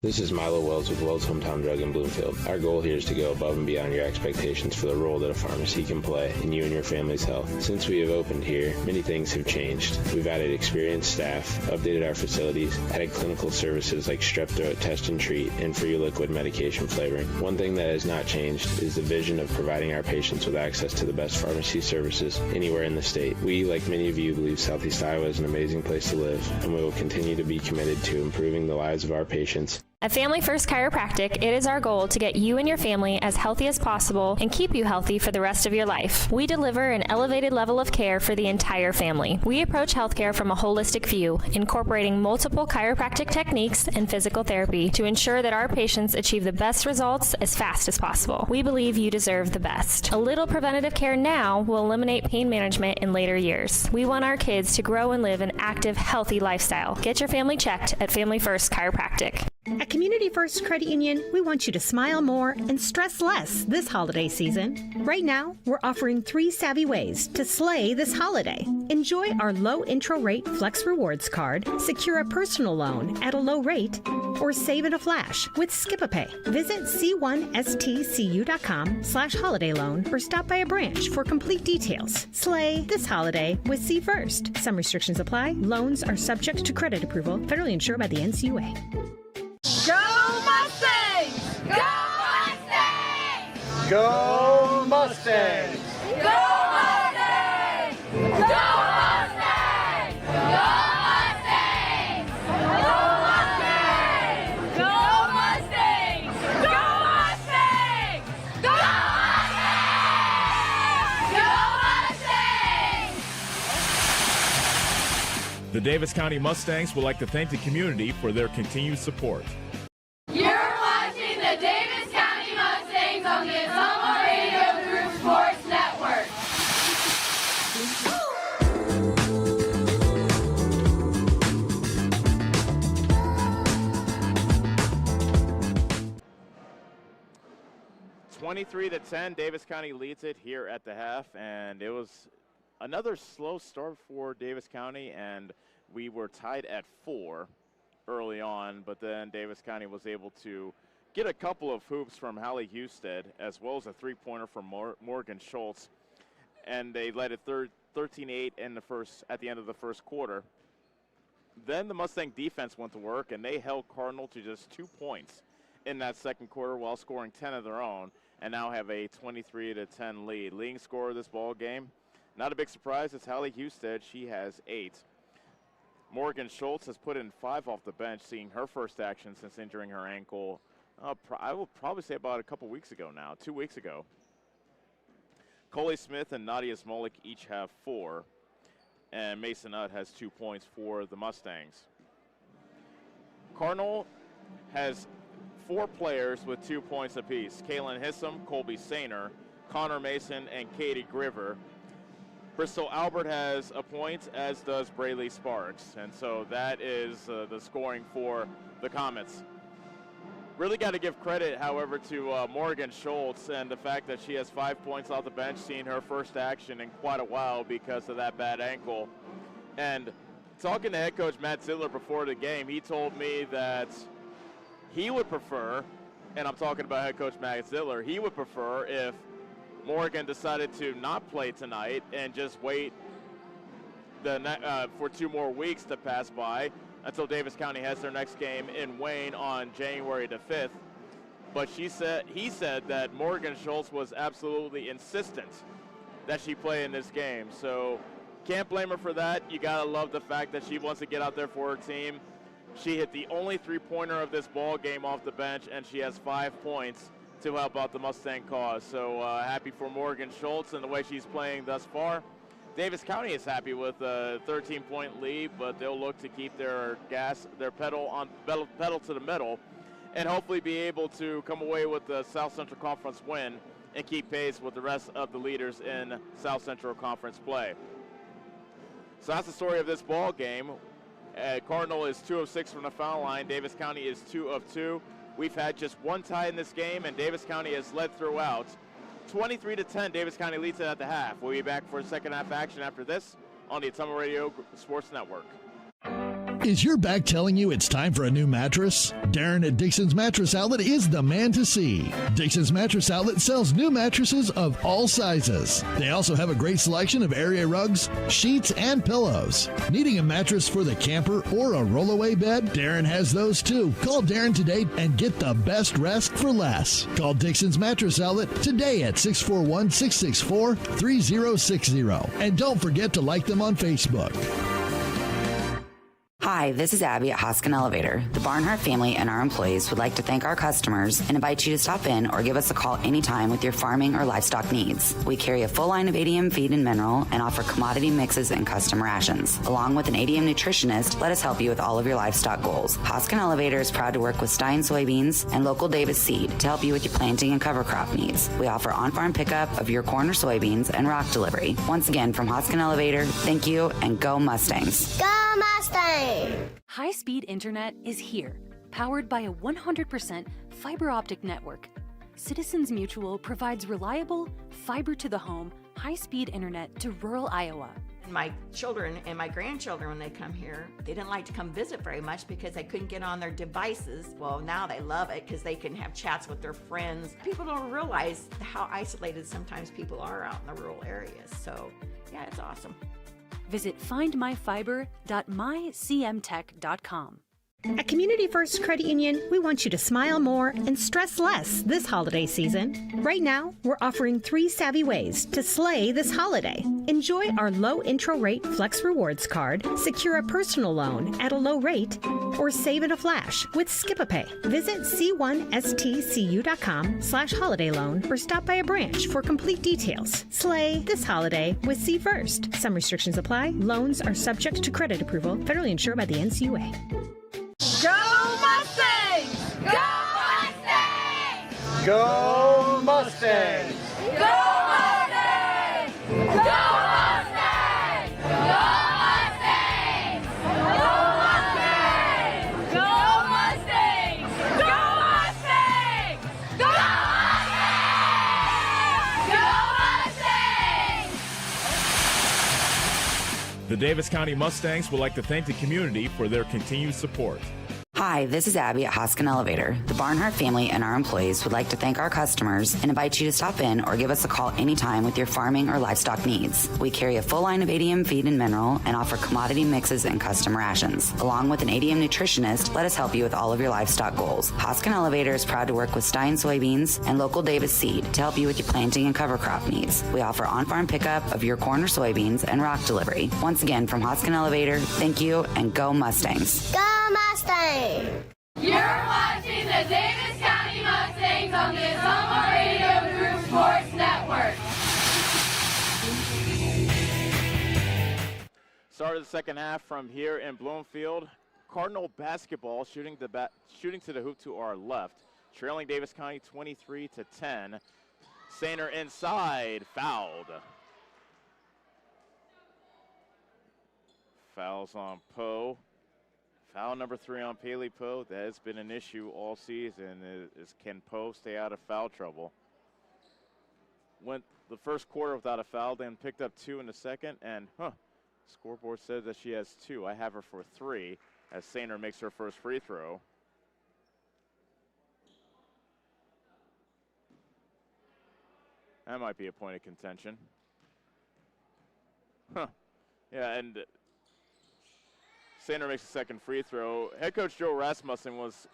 This is Milo Wells with Wells Hometown Drug in Bloomfield. Our goal here is to go above and beyond your expectations for the role that a pharmacy can play in you and your family's health. Since we have opened here, many things have changed. We've added experienced staff, updated our facilities, added clinical services like strep throat test and treat, and free liquid medication flavoring. One thing that has not changed is the vision of providing our patients with access to the best pharmacy services anywhere in the state. We, like many of you, believe Southeast Iowa is an amazing place to live, and we will continue to be committed to improving the lives of our patients. At Family First Chiropractic, it is our goal to get you and your family as healthy as possible and keep you healthy for the rest of your life. We deliver an elevated level of care for the entire family. We approach healthcare from a holistic view, incorporating multiple chiropractic techniques and physical therapy to ensure that our patients achieve the best results as fast as possible. We believe you deserve the best. A little preventative care now will eliminate pain management in later years. We want our kids to grow and live an active, healthy lifestyle. Get your family checked at Family First Chiropractic. At Community First Credit Union, we want you to smile more and stress less this holiday season. Right now, we're offering 3 savvy ways to slay this holiday. Enjoy our low intro rate Flex Rewards card, secure a personal loan at a low rate, or save in a flash with Skip-a-Pay. Visit c1stcu.com/holiday loan or stop by a branch for complete details. Slay this holiday with C First. Some restrictions apply. Loans are subject to credit approval. Federally insured by the NCUA. Go Mustangs! Go Mustangs! Go Mustangs! Go Mustangs! Go Mustangs! Go Mustangs! Go Mustangs! Go Mustangs! Go Mustangs! Go Mustangs! The Davis County Mustangs would like to thank the community for their continued support. You're watching the Davis County Mustangs on the Ottumwa Radio Group Sports Network. 23-10, Davis County leads it here at the half, and it was another slow start for Davis County, and we were tied at 4 early on, but then Davis County was able to get a couple of hoops from Hallie Husted, as well as a three-pointer from Morgan Schultz, and they led it 13-8 at the end of the first quarter. Then the Mustang defense went to work, and they held Cardinal to just 2 points in that second quarter while scoring 10 of their own, and now have a 23-10 lead. Leading scorer of this ball game, not a big surprise, it's Hallie Husted. She has 8. Morgan Schultz has put in 5 off the bench, seeing her first action since injuring her ankle. I will probably say about a couple weeks ago now, 2 weeks ago. Coley Smith and Nadia Smolik each have 4, and Mason Nutt has 2 points for the Mustangs. Cardinal has 4 players with 2 points apiece: Kaylin Hissam, Colby Sainer, Connor Mason, and Katie Griver. Bristol Albert has a point, as does Braylee Sparks, and so that is the scoring for the Comets. Really got to give credit, however, to Morgan Schultz and the fact that she has 5 points off the bench, seeing her first action in quite a while because of that bad ankle. And talking to head coach Matt Zidler before the game, he told me that he would prefer, and I'm talking about head coach Matt Zidler, he would prefer if Morgan decided to not play tonight and just wait for 2 more weeks to pass by until Davis County has their next game in Wayne on January the 5th. But he said that Morgan Schultz was absolutely insistent that she play in this game. So can't blame her for that. You gotta love the fact that she wants to get out there for her team. She hit the only 3-pointer of this ball game off the bench, and she has 5 points to help out the Mustang cause. So happy for Morgan Schultz and the way she's playing thus far. Davis County is happy with a 13-point lead, but they'll look to keep their pedal to the metal, and hopefully be able to come away with the South Central Conference win and keep pace with the rest of the leaders in South Central Conference play. So that's the story of this ball game. Cardinal is 2 of 6 from the foul line. Davis County is 2 of 2. We've had just 1 tie in this game, and Davis County has led throughout. 23-10, Davis County leads it at the half. We'll be back for second half action after this on the Ottumwa Radio Sports Network. Is your back telling you it's time for a new mattress? Darren at Dixon's Mattress Outlet is the man to see. Dixon's Mattress Outlet sells new mattresses of all sizes. They also have a great selection of area rugs, sheets, and pillows. Needing a mattress for the camper or a rollaway bed? Darren has those too. Call Darren today and get the best rest for less. Call Dixon's Mattress Outlet today at 641-664-3060. And don't forget to like them on Facebook. Hi, this is Abby at Hoskin Elevator. The Barnhart family and our employees would like to thank our customers and invite you to stop in or give us a call anytime with your farming or livestock needs. We carry a full line of ADM feed and mineral and offer commodity mixes and custom rations. Along with an ADM nutritionist, let us help you with all of your livestock goals. Hoskin Elevator is proud to work with Stein Soybeans and local Davis Seed to help you with your planting and cover crop needs. We offer on-farm pickup of your corn or soybeans and rock delivery. Once again, from Hoskin Elevator, thank you and go Mustangs. Go Mustangs! High-speed internet is here. powered by a 100% fiber optic network. Citizens Mutual provides reliable, fiber-to-the-home, high-speed internet to rural Iowa. My children and my grandchildren, when they come here, they didn't like to come visit very much because they couldn't get on their devices. Well, now they love it because they can have chats with their friends. People don't realize how isolated sometimes people are out in the rural areas. So, yeah, it's awesome. Visit findmyfiber.mycmtech.com. At Community First Credit Union, we want you to smile more and stress less this holiday season. Right now, we're offering 3 savvy ways to slay this holiday. Enjoy our low intro rate Flex Rewards card, secure a personal loan at a low rate, or save in a flash with Skip-a-Pay. Visit c1stcu.com/holiday loan or stop by a branch for complete details. Slay this holiday with C First. Some restrictions apply. Loans are subject to credit approval. Federally insured by the NCUA. Go Mustangs! Go Mustangs! Go Mustangs! Go Mustangs! Go Mustangs! Go Mustangs! Go Mustangs! Go Mustangs! Go Mustangs! Go Mustangs! The Davis County Mustangs would like to thank the community for their continued support. Hi, this is Abby at Hoskin Elevator. The Barnhart family and our employees would like to thank our customers and invite you to stop in or give us a call anytime with your farming or livestock needs. We carry a full line of ADM feed and mineral and offer commodity mixes and custom rations. Along with an ADM nutritionist, let us help you with all of your livestock goals. Hoskin Elevator is proud to work with Stein Soybeans and local Davis Seed to help you with your planting and cover crop needs. We offer on-farm pickup of your corn or soybeans and rock delivery. Once again, from Hoskin Elevator, thank you and go Mustangs. Go Mustangs! You're watching the Davis County Mustangs on the Ottumwa Radio Group Sports Network. Start of the second half from here in Bloomfield. Cardinal basketball shooting to the hoop to our left, trailing Davis County 23-10. Sainer inside, fouled. Fouls on Poe. Foul number 3 on Paley Poe. That has been an issue all season. Can Poe stay out of foul trouble? Went the first quarter without a foul, then picked up 2 in the second, and scoreboard says that she has 2. I have her for 3 as Sainer makes her first free throw. That might be a point of contention. Yeah, and Sainer makes a second free throw. Head coach Joe Rasmussen was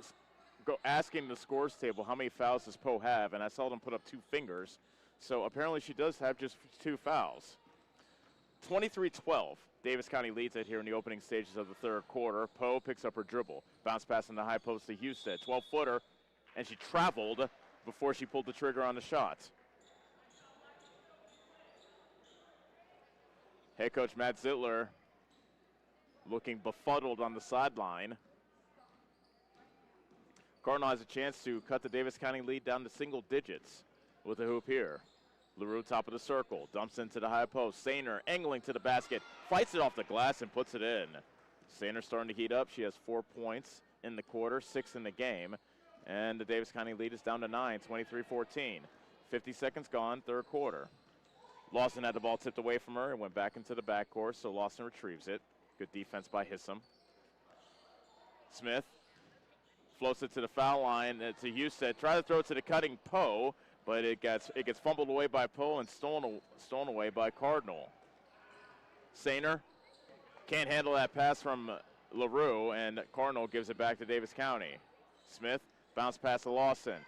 asking the scores table how many fouls does Poe have, and I saw them put up 2 fingers. So apparently she does have just 2 fouls. 23-12. Davis County leads it here in the opening stages of the third quarter. Poe picks up her dribble. Bounce pass in the high post to Houston. 12-footer, and she traveled before she pulled the trigger on the shot. Head coach Matt Zittler looking befuddled on the sideline. Cardinal has a chance to cut the Davis County lead down to single digits with a hoop here. LaRue top of the circle, dumps into the high post. Sainer angling to the basket, fights it off the glass and puts it in. Sainer starting to heat up. She has 4 points in the quarter, 6 in the game. And the Davis County lead is down to 9, 23-14. 50 seconds gone, third quarter. Lawson had the ball tipped away from her and went back into the backcourt, so Lawson retrieves it. Good defense by Hissam. Smith floats it to the foul line to Houston. Try to throw it to the cutting Poe, but it gets fumbled away by Poe and stolen away by Cardinal. Sainer can't handle that pass from LaRue, and Cardinal gives it back to Davis County. Smith bounce pass to Lawson.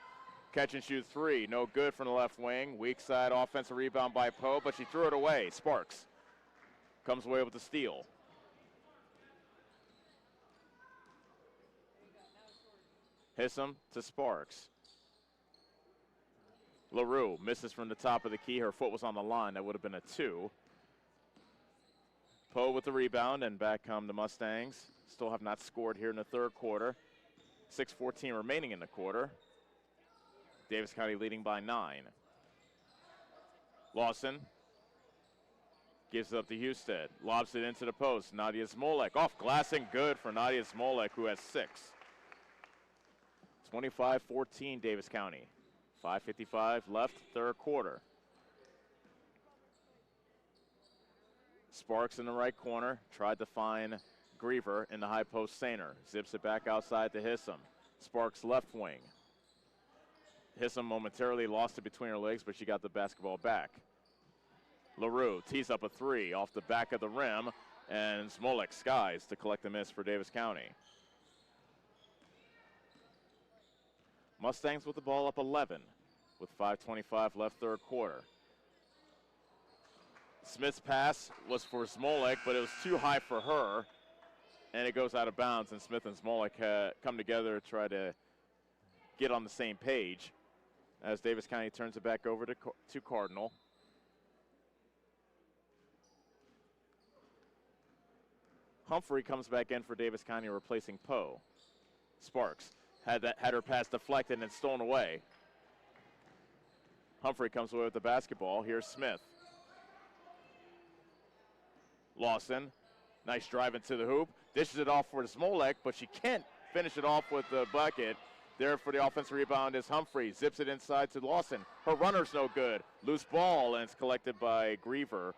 Catch and shoot 3, no good from the left wing. Weak side offensive rebound by Poe, but she threw it away. Sparks comes away with the steal. Hissam to Sparks. LaRue misses from the top of the key. Her foot was on the line. That would have been a 2. Poe with the rebound, and back come the Mustangs. Still have not scored here in the third quarter. 6:14 remaining in the quarter. Davis County leading by 9. Lawson gives it up to Husted. Lobs it into the post. Nadia Smolek off glass and good for Nadia Smolek, who has 6. 25-14 Davis County. 5:55 left, third quarter. Sparks in the right corner, tried to find Griever in the high post. Sainer zips it back outside to Hissam. Sparks left wing. Hissam momentarily lost it between her legs, but she got the basketball back. LaRue tees up a three off the back of the rim, and Smolek skies to collect the miss for Davis County. Mustangs with the ball up 11 with 5:25 left, third quarter. Smith's pass was for Smolek, but it was too high for her, and it goes out of bounds, and Smith and Smolek come together to try to get on the same page as Davis County turns it back over to Cardinal. Humphrey comes back in for Davis County, replacing Poe. Sparks had her pass deflected and stolen away. Humphrey comes away with the basketball. Here's Smith. Lawson, nice drive into the hoop. Dishes it off for Smolek, but she can't finish it off with the bucket. There for the offensive rebound is Humphrey. Zips it inside to Lawson. Her runner's no good. Loose ball, and it's collected by Griever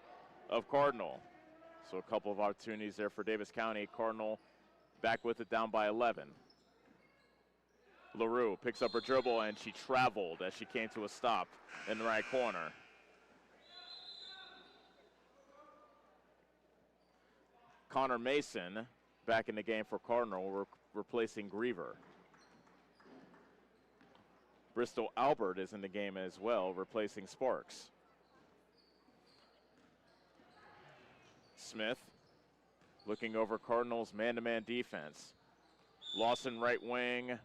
of Cardinal. So a couple of opportunities there for Davis County. Cardinal back with it, down by 11. LaRue picks up her dribble, and she traveled as she came to a stop in the right corner. Connor Mason back in the game for Cardinal, replacing Griever. Bristol Albert is in the game as well, replacing Sparks. Smith looking over Cardinals' man-to-man defense. Lawson right wing,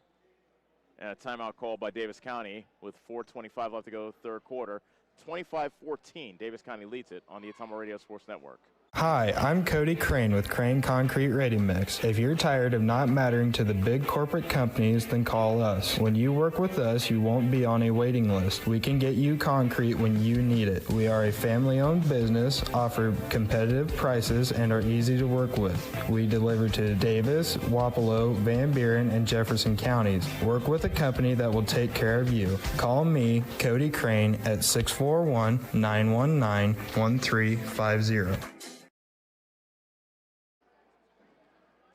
and a timeout called by Davis County with 4:25 left to go, third quarter. 25-14, Davis County leads it on the Ottumwa Radio Sports Network. Hi, I'm Cody Crane with Crane Concrete Ready Mix. If you're tired of not mattering to the big corporate companies, then call us. When you work with us, you won't be on a waiting list. We can get you concrete when you need it. We are a family-owned business, offer competitive prices, and are easy to work with. We deliver to Davis, Wapello, Van Buren, and Jefferson counties. Work with a company that will take care of you. Call me, Cody Crane, at 641-919-1350.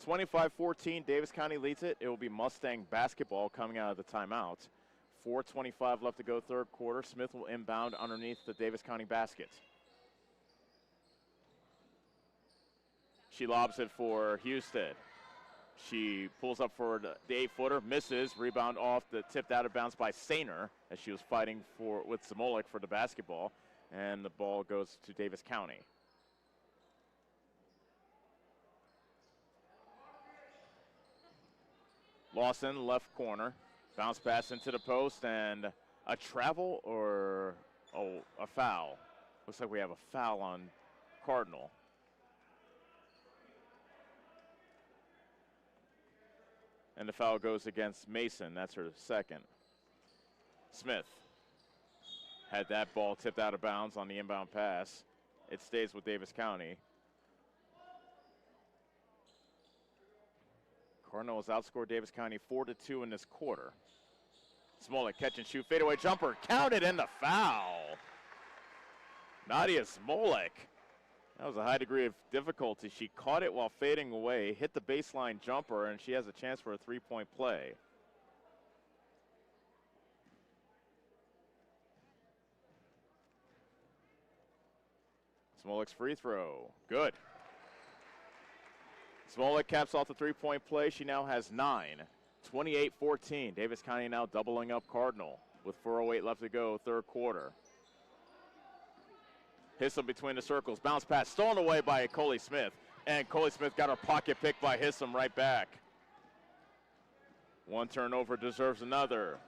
25-14, Davis County leads it. It will be Mustang basketball coming out of the timeout. 4:25 left to go, third quarter. Smith will inbound underneath the Davis County basket. She lobs it for Husted. She pulls up for the 8-footer, misses. Rebound off the tipped out of bounds by Sainer as she was fighting with Smolek for the basketball. And the ball goes to Davis County. Lawson, left corner. Bounce pass into the post, and a travel or a foul. Looks like we have a foul on Cardinal. And the foul goes against Mason. That's her second. Smith had that ball tipped out of bounds on the inbound pass. It stays with Davis County. Cardinal has outscored Davis County 4-2 in this quarter. Smolek catch and shoot, fadeaway jumper, counted, and the foul. Nadia Smolek. That was a high degree of difficulty. She caught it while fading away, hit the baseline jumper, and she has a chance for a three-point play. Smolek's free throw, good. Smolek caps off the three-point play. She now has 9. 28-14. Davis County now doubling up Cardinal with 4:08 left to go, third quarter. Hissam between the circles. Bounce pass stolen away by Coley Smith. And Coley Smith got her pocket picked by Hissam right back. One turnover deserves another.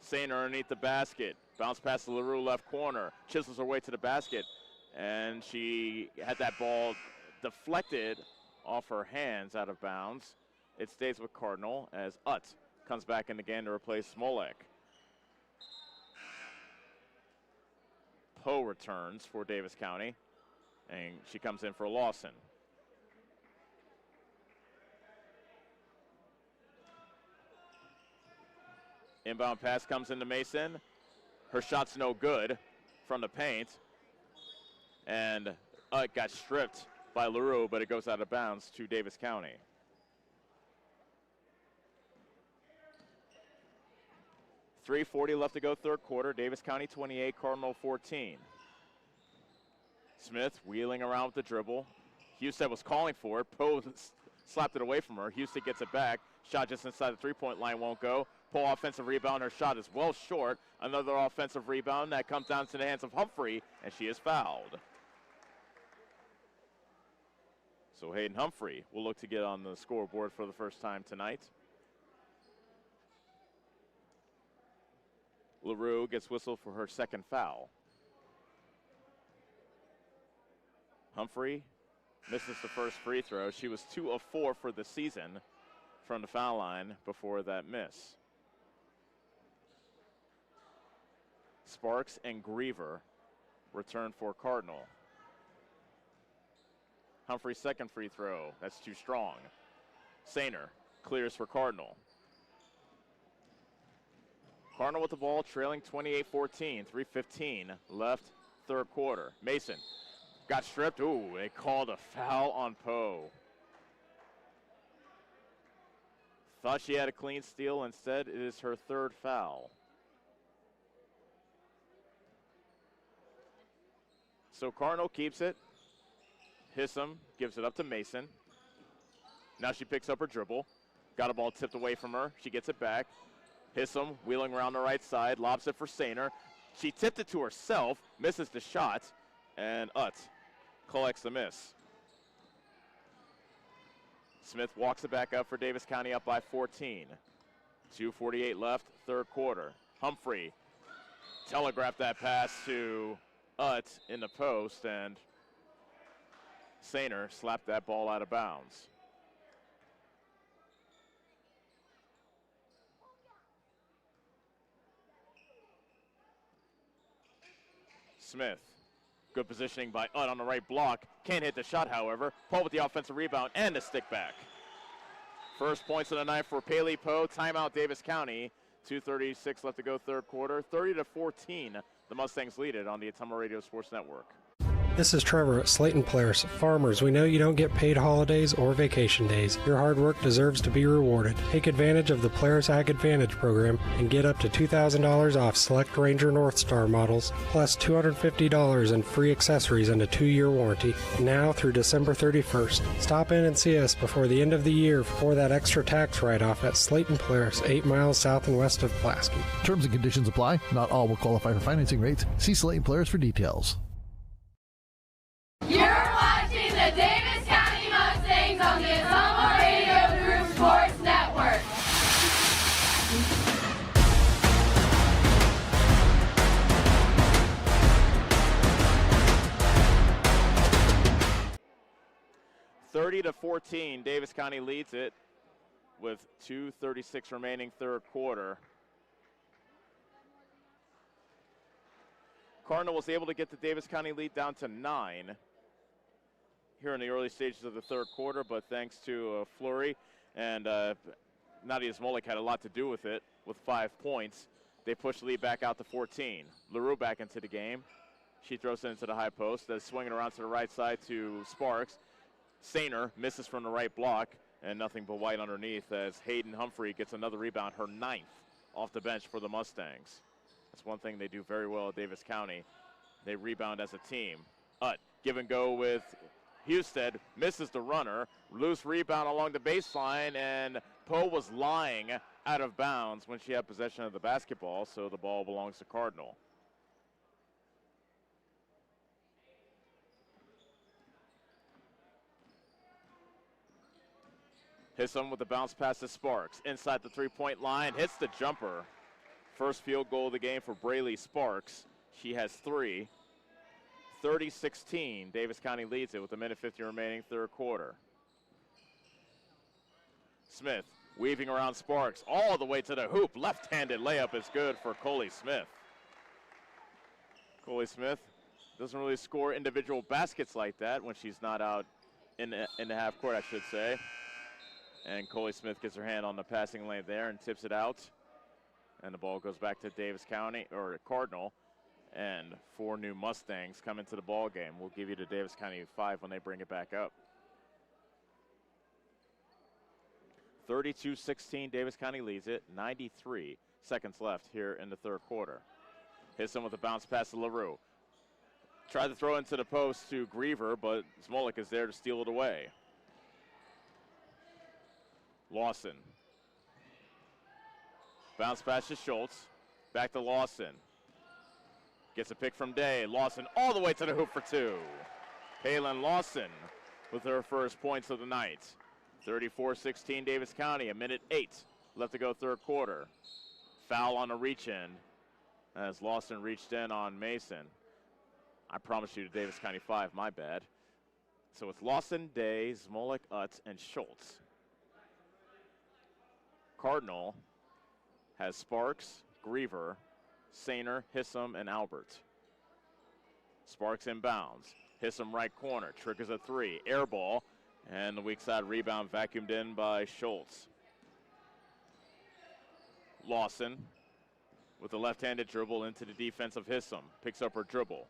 Sainer underneath the basket. Bounce pass to LaRue left corner. Chisels her way to the basket. And she had that ball deflected off her hands out of bounds. It stays with Cardinal as Utt comes back in again to replace Smolek. Poe returns for Davis County, and she comes in for Lawson. Inbound pass comes into Mason. Her shot's no good from the paint. And it got stripped by LaRue, but it goes out of bounds to Davis County. .340 left to go, third quarter. Davis County 28, Cardinal 14. Smith wheeling around with the dribble. Houston was calling for it. Poe slapped it away from her. Houston gets it back. Shot just inside the three-point line won't go. Poe offensive rebound. Her shot is well short. Another offensive rebound that comes down to the hands of Humphrey, and she is fouled. So Hayden Humphrey will look to get on the scoreboard for the first time tonight. LaRue gets whistled for her second foul. Humphrey misses the first free throw. She was 2 of 4 for the season from the foul line before that miss. Sparks and Griever return for Cardinal. Humphrey's second free throw, that's too strong. Sainer clears for Cardinal. Cardinal with the ball, trailing 28-14, 3:15 left, third quarter. Mason got stripped. Ooh, they called a foul on Poe. Thought she had a clean steal. Instead, it is her third foul. So Cardinal keeps it. Hissam gives it up to Mason. Now she picks up her dribble. Got a ball tipped away from her. She gets it back. Hissam wheeling around the right side, lobs it for Sainer. She tipped it to herself, misses the shot, and collects the miss. Smith walks it back up for Davis County, up by 14. 2:48 left, third quarter. Humphrey telegraphed that pass to in the post, and Sainer slapped that ball out of bounds. Smith, good positioning by on the right block. Can't hit the shot, however. Poe with the offensive rebound and the stick back. First points of the night for Paylee Poe. Timeout Davis County. 2:36 left to go, third quarter. 30-14, the Mustangs lead it on the Ottumwa Radio Sports Network. This is Trevor at Slayton Polaris. Farmers, we know you don't get paid holidays or vacation days. Your hard work deserves to be rewarded. Take advantage of the Polaris Ag Advantage program and get up to $2,000 off select Ranger Northstar models, plus $250 in free accessories and a 2-year warranty, now through December 31st. Stop in and see us before the end of the year for that extra tax write-off at Slayton Polaris, 8 miles south and west of Pulaski. Terms and conditions apply. Not all will qualify for financing rates. See Slayton Polaris for details. You're watching the Davis County Mustangs on the Ottumwa Radio Group Sports Network. (30-14), Davis County leads it with 2:36 remaining, third quarter. Cardinal was able to get the Davis County lead down to 9 here in the early stages of the third quarter, but thanks to Fleury and Nadia Smolik had a lot to do with it. With 5 points, they pushed the lead back out to 14. LaRue back into the game. She throws it into the high post. Swinging around to the right side to Sparks. Sainer misses from the right block, and nothing but white underneath as Hayden Humphrey gets another rebound, her 9th off the bench for the Mustangs. That's one thing they do very well at Davis County. They rebound as a team. Give and go with Husted, misses the runner. Loose rebound along the baseline, and Poe was lying out of bounds when she had possession of the basketball, so the ball belongs to Cardinal. Hissam with the bounce pass to Sparks. Inside the three-point line, hits the jumper. First field goal of the game for Braley Sparks. She has 3. 30-16, Davis County leads it with 1:50 remaining, third quarter. Smith weaving around Sparks all the way to the hoop. Left-handed layup is good for Coley Smith. Coley Smith doesn't really score individual baskets like that when she's not out in the half court, I should say. And Coley Smith gets her hand on the passing lane there and tips it out And the ball goes back to Davis County, or Cardinal, and 4 new Mustangs come into the ball game. We'll give you the Davis County 5 when they bring it back up. 32-16, Davis County leads it. 93 seconds left here in the third quarter. Hissom with a bounce pass to LaRue. Tried to throw into the post to Griever, but Smolik is there to steal it away. Lawson. Bounce pass to Schultz. Back to Lawson. Gets a pick from Day. Lawson all the way to the hoop for 2. Kaylin Lawson with her first points of the night. 34-16 Davis County, 1:08 left to go third quarter. Foul on a reach-in as Lawson reached in on Mason. I promised you the Davis County 5, my bad. So it's Lawson, Day, Smolik, Utz, and Schultz. Cardinal has Sparks, Griever, Sainer, Hissom, and Albert. Sparks inbounds. Hissom right corner, triggers a 3, air ball, and the weak side rebound vacuumed in by Schultz. Lawson with a left-handed dribble into the defense of Hissom. Picks up her dribble.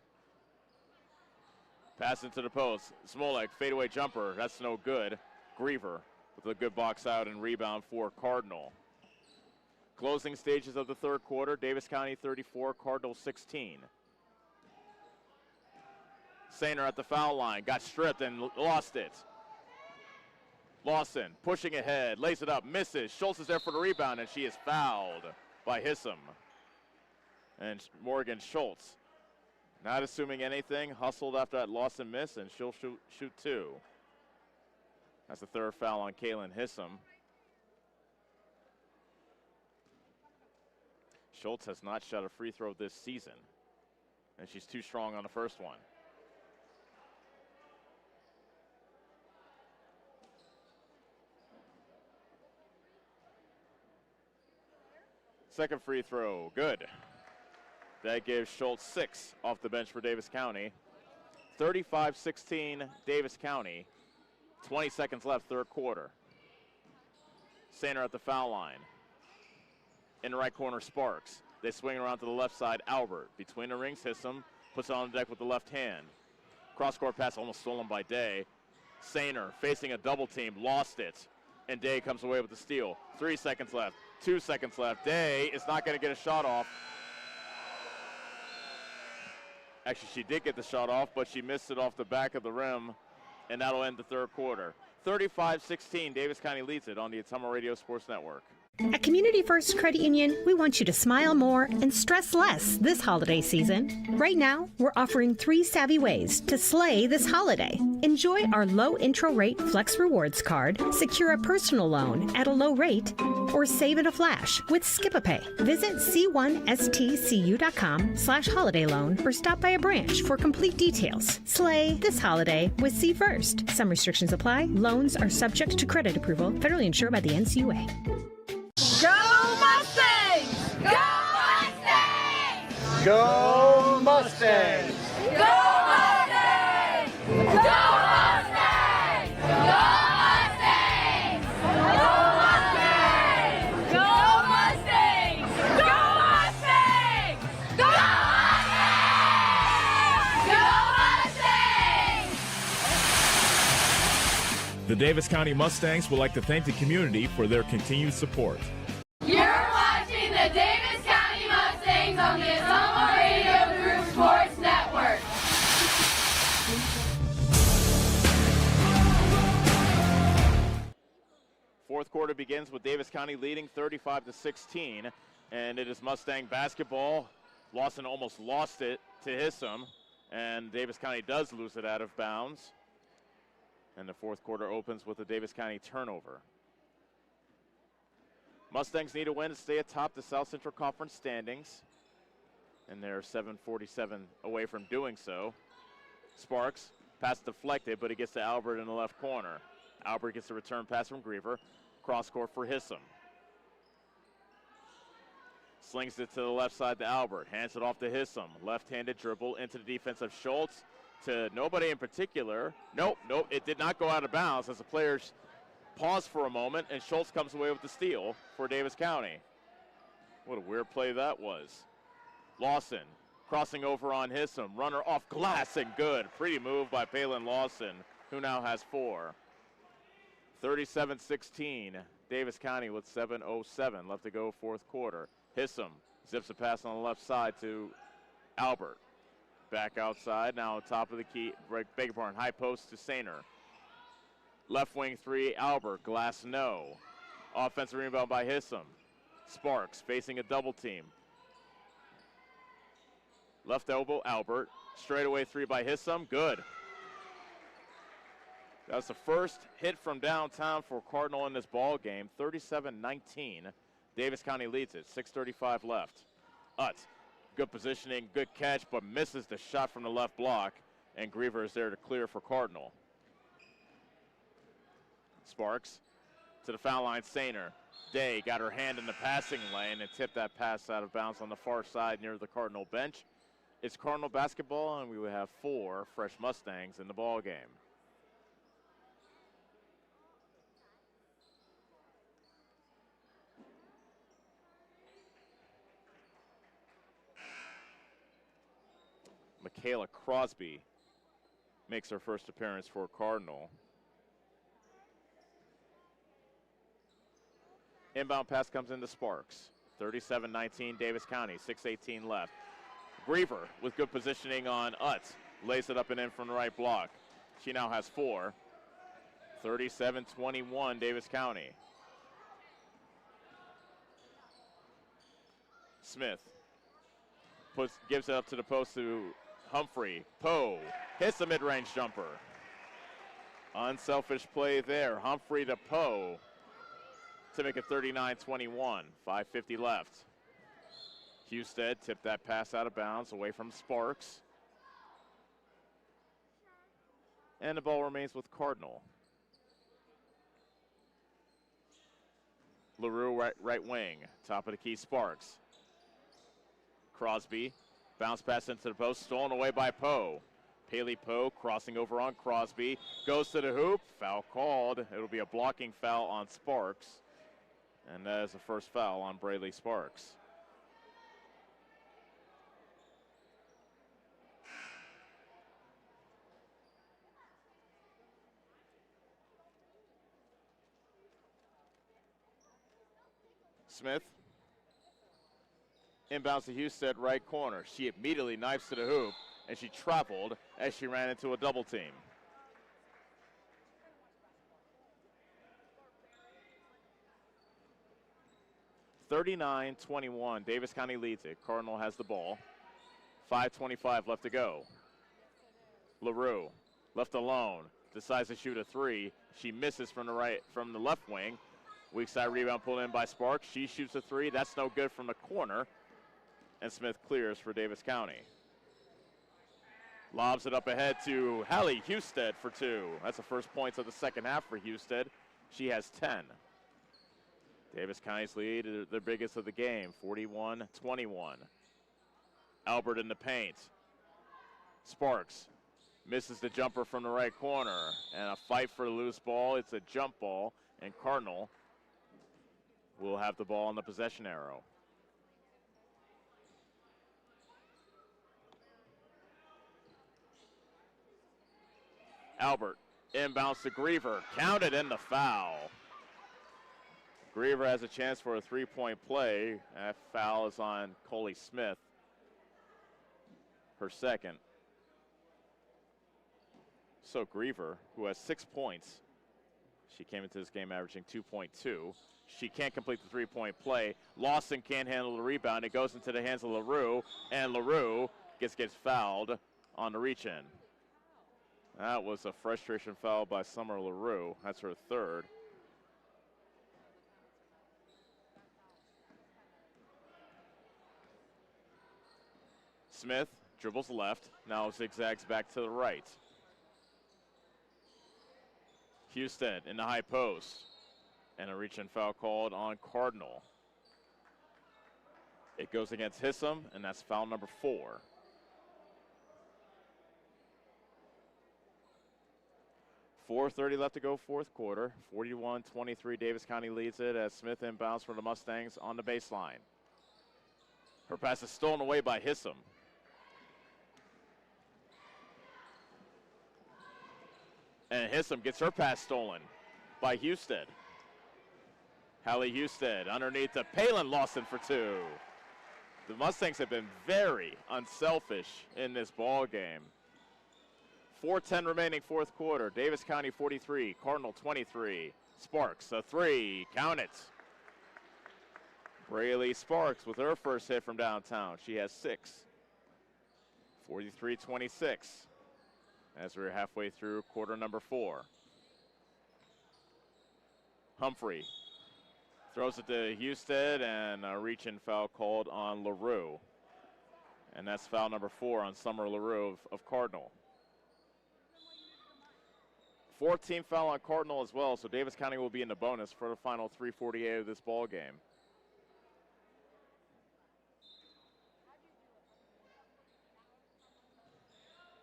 Pass into the post. Smolik, fadeaway jumper. That's no good. Griever with a good box out and rebound for Cardinal. Closing stages of the third quarter. Davis County 34, Cardinal 16. Sainer at the foul line. Got stripped and lost it. Lawson pushing ahead, lays it up, misses. Schultz is there for the rebound, and she is fouled by Hissom. And Morgan Schultz, not assuming anything, hustled after that Lawson miss, and she'll shoot 2. That's the third foul on Kaylin Hissom. Schultz has not shot a free throw this season, and she's too strong on the first one. Second free throw, good. That gives Schultz 6 off the bench for Davis County. 35-16 Davis County. 20 seconds left, third quarter. Sainer at the foul line. In the right corner, Sparks. They swing around to the left side, Albert. Between the rings, Hissom puts it on the deck with the left hand. Cross-court pass almost stolen by Day. Sainer facing a double team, lost it. And Day comes away with the steal. 3 seconds left. 2 seconds left. Day is not going to get a shot off. Actually, she did get the shot off, but she missed it off the back of the rim, and that'll end the third quarter. 35-16, Davis County leads it on the Ottumwa Radio Sports Network. At Community First Credit Union, we want you to smile more and stress less this holiday season. Right now, we're offering 3 savvy ways to slay this holiday. Enjoy our low intro rate Flex Rewards card, secure a personal loan at a low rate, or save in a flash with Skip-a-Pay. Visit c1stcu.com/holiday loan or stop by a branch for complete details. Slay this holiday with C First. Some restrictions apply. Loans are subject to credit approval. Federally insured by the NCUA. Go Mustangs! Go Mustangs! Go Mustangs! Go Mustangs! Go Mustangs! Go Mustangs! Go Mustangs! Go Mustangs! Go Mustangs! Go Mustangs! The Davis County Mustangs would like to thank the community for their continued support. You're watching the Davis County Mustangs on the Ottumwa Radio Group Sports Network. Fourth quarter begins with Davis County leading 35-16, and it is Mustang basketball. Lawson almost lost it to Hissom, and Davis County does lose it out of bounds. And the fourth quarter opens with a Davis County turnover. Mustangs need a win to stay atop the South Central Conference standings, and they're 7:47 away from doing so. Sparks, pass deflected, but he gets to Albert in the left corner. Albert gets a return pass from Griever. Cross court for Hissom. Slings it to the left side to Albert. Hands it off to Hissom. Left-handed dribble into the defense of Schultz to nobody in particular. Nope, it did not go out of bounds as the players pause for a moment, and Schultz comes away with the steal for Davis County. What a weird play that was. Lawson crossing over on Hissom. Runner off glass and good. Pretty move by Palin Lawson, who now has 4. 37-16. Davis County with 7:07 left to go, fourth quarter. Hissom zips a pass on the left side to Albert. Back outside, now on top of the key, beg your pardon, high post to Sainer. Left wing 3, Albert, glass no. Offensive rebound by Hissom. Sparks facing a double team. Left elbow, Albert. Straightaway 3 by Hissom, good. That's the first hit from downtown for Cardinal in this ball game. 37-19. Davis County leads it, 6:35 left. Utt, good positioning, good catch, but misses the shot from the left block, and Griever is there to clear for Cardinal. Sparks to the foul line, Sainer. Day got her hand in the passing lane and tipped that pass out of bounds on the far side near the Cardinal bench. It's Cardinal basketball, and we will have 4 fresh Mustangs in the ball game. Michaela Crosby makes her first appearance for Cardinal. Inbound pass comes into Sparks. 37-19 Davis County, 6:18 left. Griever with good positioning on Utz. Lays it up and in from the right block. She now has 4. 37-21 Davis County. Smith gives it up to the post to Humphrey. Poe hits the mid-range jumper. Unselfish play there. Humphrey to Poe to make it 39-21. 5:50 left. Husted tipped that pass out of bounds away from Sparks. And the ball remains with Cardinal. LaRue right wing. Top of the key, Sparks. Crosby. Bounce pass into the post, stolen away by Poe. Paley Poe crossing over on Crosby. Goes to the hoop. Foul called. It'll be a blocking foul on Sparks. And that is the first foul on Braylee Sparks. Smith. Inbounds to Husted, right corner. She immediately knifes to the hoop, and she traveled as she ran into a double team. (39-21). Davis County leads it. Cardinal has the ball. 5:25 left to go. LaRue left alone. Decides to shoot a 3. She misses from the left wing. Weak side rebound pulled in by Sparks. She shoots a 3. That's no good from the corner. And Smith clears for Davis County. Lobs it up ahead to Hallie Husted for 2. That's the first points of the second half for Husted. She has 10. Davis County's lead is the biggest of the game, 41-21. Albert in the paint. Sparks misses the jumper from the right corner. And a fight for the loose ball. It's a jump ball, and Cardinal will have the ball on the possession arrow. Albert inbounds to Griever. Counted in the foul. Griever has a chance for a 3-point play. That foul is on Coley Smith. Her second. So Griever, who has 6 points, she came into this game averaging 2.2. She can't complete the 3-point play. Lawson can't handle the rebound. It goes into the hands of LaRue, and LaRue gets fouled on the reach-in. That was a frustration foul by Summer LaRue. That's her third. Smith dribbles left, now zigzags back to the right. Houston in the high post. And a reach-in foul called on Cardinal. It goes against Hissom, and that's foul number 4. .430 left to go, fourth quarter. 41-23, Davis County leads it as Smith inbounds for the Mustangs on the baseline. Her pass is stolen away by Hissam. And Hissam gets her pass stolen by Husted. Hallie Husted underneath to Palin Lawson for 2. The Mustangs have been very unselfish in this ball game. 4:10 remaining fourth quarter. Davis County 43, Cardinal 23. Sparks, a 3, count it. Braylee Sparks with her first hit from downtown. She has 6. 43-26 as we're halfway through quarter number 4. Humphrey throws it to Husted, and a reach-in foul called on LaRue. And that's foul number 4 on Summer LaRue of Cardinal. 14th foul on Cardinal as well, so Davis County will be in the bonus for the final 3:48 of this ball game.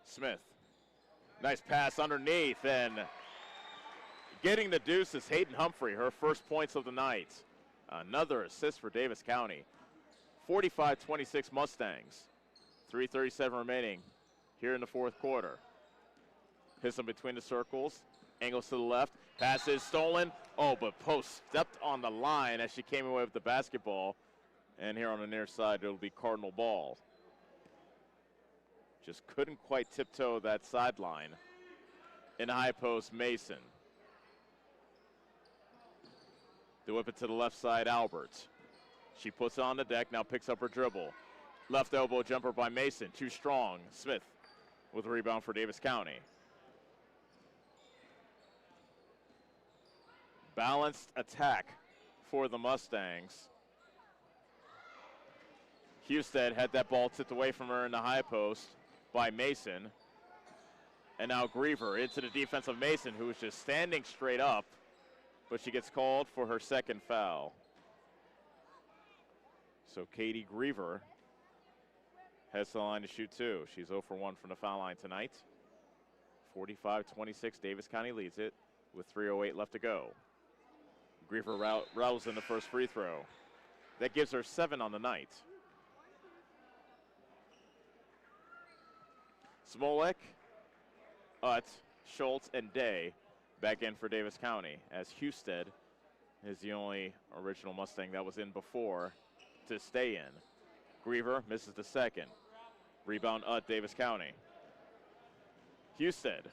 Smith, nice pass underneath, and getting the deuce is Hayden Humphrey, her first points of the night. Another assist for Davis County. 45-26 Mustangs. 3:37 remaining here in the fourth quarter. Hissam between the circles, angles to the left, pass is stolen. Oh, but Post stepped on the line as she came away with the basketball. And here on the near side, it'll be Cardinal ball. Just couldn't quite tiptoe that sideline. In high post, Mason. They whip it to the left side, Albert. She puts it on the deck, now picks up her dribble. Left elbow jumper by Mason, too strong. Smith with a rebound for Davis County. Balanced attack for the Mustangs. Husted had that ball tipped away from her in the high post by Mason. And now Griever into the defense of Mason, who is just standing straight up, but she gets called for her second foul. So Katie Griever heads to the line to shoot 2. She's 0 for 1 from the foul line tonight. 45-26, Davis County leads it with 3:08 left to go. Griever rattles in the first free throw. That gives her 7 on the night. Smolek, Utt, Schultz, and Day back in for Davis County, as Husted is the only original Mustang that was in before to stay in. Griever misses the second. Rebound Utt, Davis County. Husted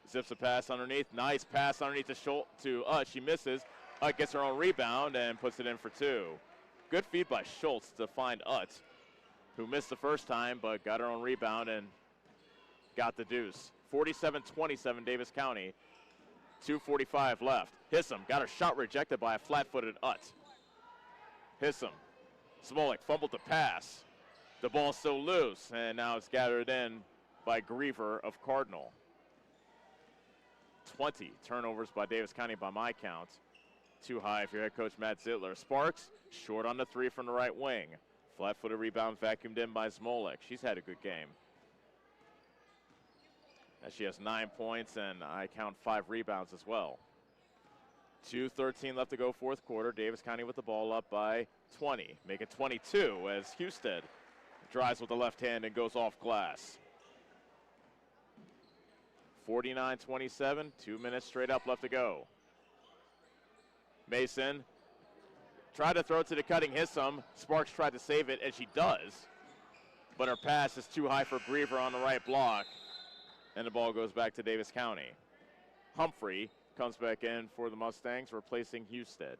zips a pass underneath. Nice pass underneath to Utt. She misses. Utt gets her own rebound and puts it in for 2. Good feed by Schultz to find Utt, who missed the first time but got her own rebound and got the deuce. 47-27 Davis County. 2:45 left. Hissam got her shot rejected by a flat-footed Utt. Hissam. Smolek fumbled the pass. The ball's still loose, and now it's gathered in by Griever of Cardinal. 20 turnovers by Davis County by my count. Too high for your head coach Matt Zittler. Sparks short on the 3 from the right wing. Flat-footed rebound vacuumed in by Smolek. She's had a good game. As she has 9 points, and I count 5 rebounds as well. 2:13 left to go fourth quarter. Davis County with the ball up by 20. Make it 22 as Husted drives with the left hand and goes off glass. 49-27, 2 minutes straight up left to go. Mason tried to throw it to the cutting Hissam. Sparks tried to save it, and she does. But her pass is too high for Griever on the right block. And the ball goes back to Davis County. Humphrey comes back in for the Mustangs, replacing Husted.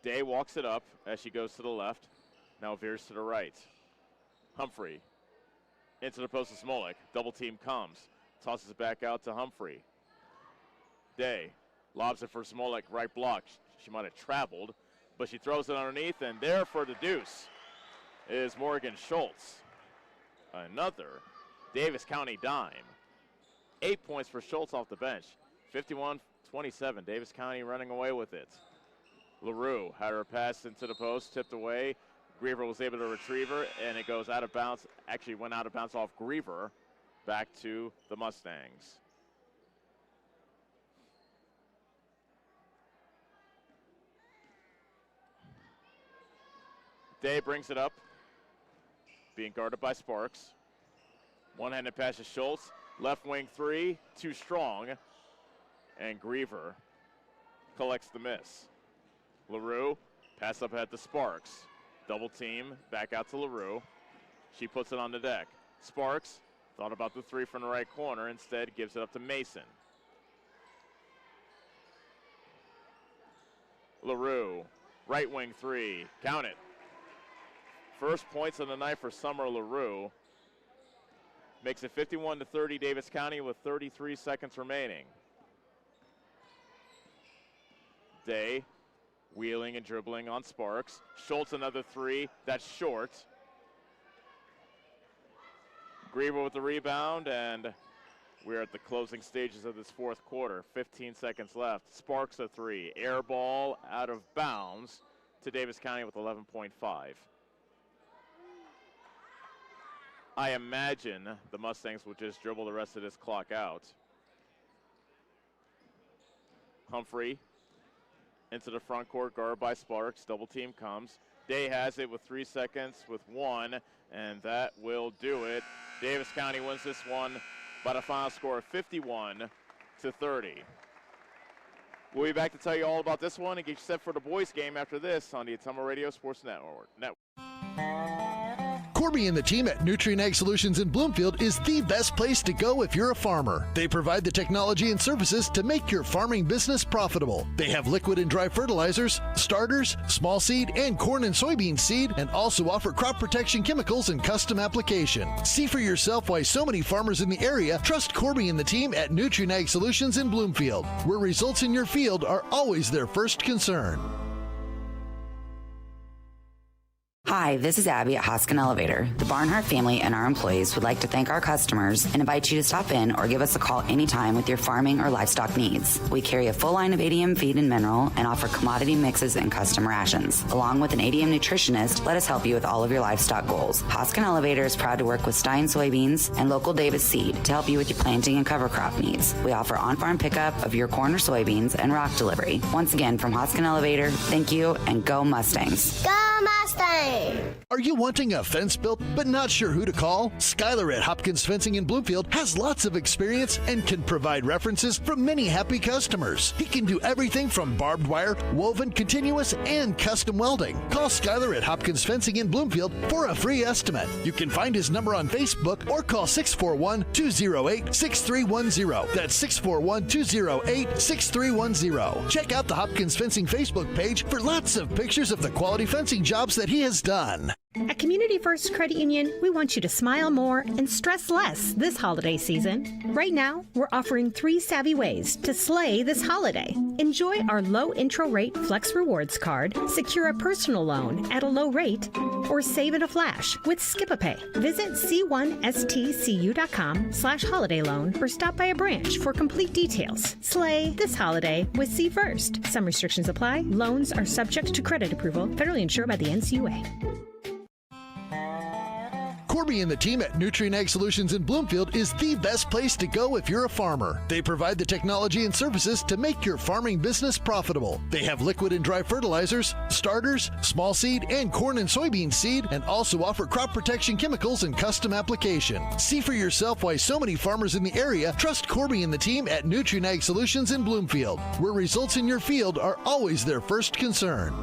Day walks it up as she goes to the left. Now veers to the right. Humphrey into the post of Smolek. Double team comes. Tosses it back out to Humphrey. Day lobs it for Smolek, right block. She might have traveled, but she throws it underneath, and there for the deuce is Morgan Schultz. Another Davis County dime. 8 points for Schultz off the bench. 51-27, Davis County running away with it. LaRue had her pass into the post, tipped away. Griever was able to retrieve her, and it goes out of bounds. Actually went out of bounds off Griever, back to the Mustangs. Day brings it up, being guarded by Sparks. One-handed pass to Schultz. Left wing three, too strong. And Griever collects the miss. LaRue, pass up ahead to Sparks. Double team, back out to LaRue. She puts it on the deck. Sparks thought about the three from the right corner, instead gives it up to Mason. LaRue, right wing three, count it. First points of the night for Summer LaRue. Makes it 51-30 Davis County with 33 seconds remaining. Day wheeling and dribbling on Sparks. Schultz another three, that's short. Griever with the rebound, and we're at the closing stages of this fourth quarter. 15 seconds left. Sparks a three, air ball out of bounds to Davis County with 11.5. I imagine the Mustangs will just dribble the rest of this clock out. Humphrey into the front court, guarded by Sparks. Double team comes. Day has it with 3 seconds with one, and that will do it. Davis County wins this one by the final score of 51-30. We'll be back to tell you all about this one and get you set for the boys game after this on the Ottumwa Radio Sports Network. Corby and the team at Nutrient Ag Solutions in Bloomfield is the best place to go if you're a farmer. They provide the technology and services to make your farming business profitable. They have liquid and dry fertilizers, starters, small seed, and corn and soybean seed, and also offer crop protection chemicals and custom application. See for yourself why so many farmers in the area trust Corby and the team at Nutrient Ag Solutions in Bloomfield, where results in your field are always their first concern. Hi, this is Abby at Hoskin Elevator. The Barnhart family and our employees would like to thank our customers and invite you to stop in or give us a call anytime with your farming or livestock needs. We carry a full line of ADM feed and mineral and offer commodity mixes and custom rations. Along with an ADM nutritionist, let us help you with all of your livestock goals. Hoskin Elevator is proud to work with Stein Soybeans and local Davis Seed to help you with your planting and cover crop needs. We offer on-farm pickup of your corn or soybeans and rock delivery. Once again, from Hoskin Elevator, thank you and go Mustangs. Go Mustangs! Are you wanting a fence built but not sure who to call? Skylar at Hopkins Fencing in Bloomfield has lots of experience and can provide references from many happy customers. He can do everything from barbed wire, woven, continuous, and custom welding. Call Skylar at Hopkins Fencing in Bloomfield for a free estimate. You can find his number on Facebook or call 641-208-6310. That's 641-208-6310. Check out the Hopkins Fencing Facebook page for lots of pictures of the quality fencing jobs that he has done. At Community First Credit Union, we want you to smile more and stress less this holiday season. Right now, we're offering 3 savvy ways to slay this holiday. Enjoy our low intro rate Flex Rewards card, secure a personal loan at a low rate, or save in a flash with Skip-a-Pay. Visit c1stcu.com/holiday loan or stop by a branch for complete details. Slay this holiday with C First. Some restrictions apply. Loans are subject to credit approval, federally insured by the NCUA. Corby and the team at Nutrient Ag Solutions in Bloomfield is the best place to go if you're a farmer. They provide the technology and services to make your farming business profitable. They have liquid and dry fertilizers, starters, small seed, and corn and soybean seed, and also offer crop protection chemicals and custom application. See for yourself why so many farmers in the area trust Corby and the team at Nutrient Ag Solutions in Bloomfield, where results in your field are always their first concern.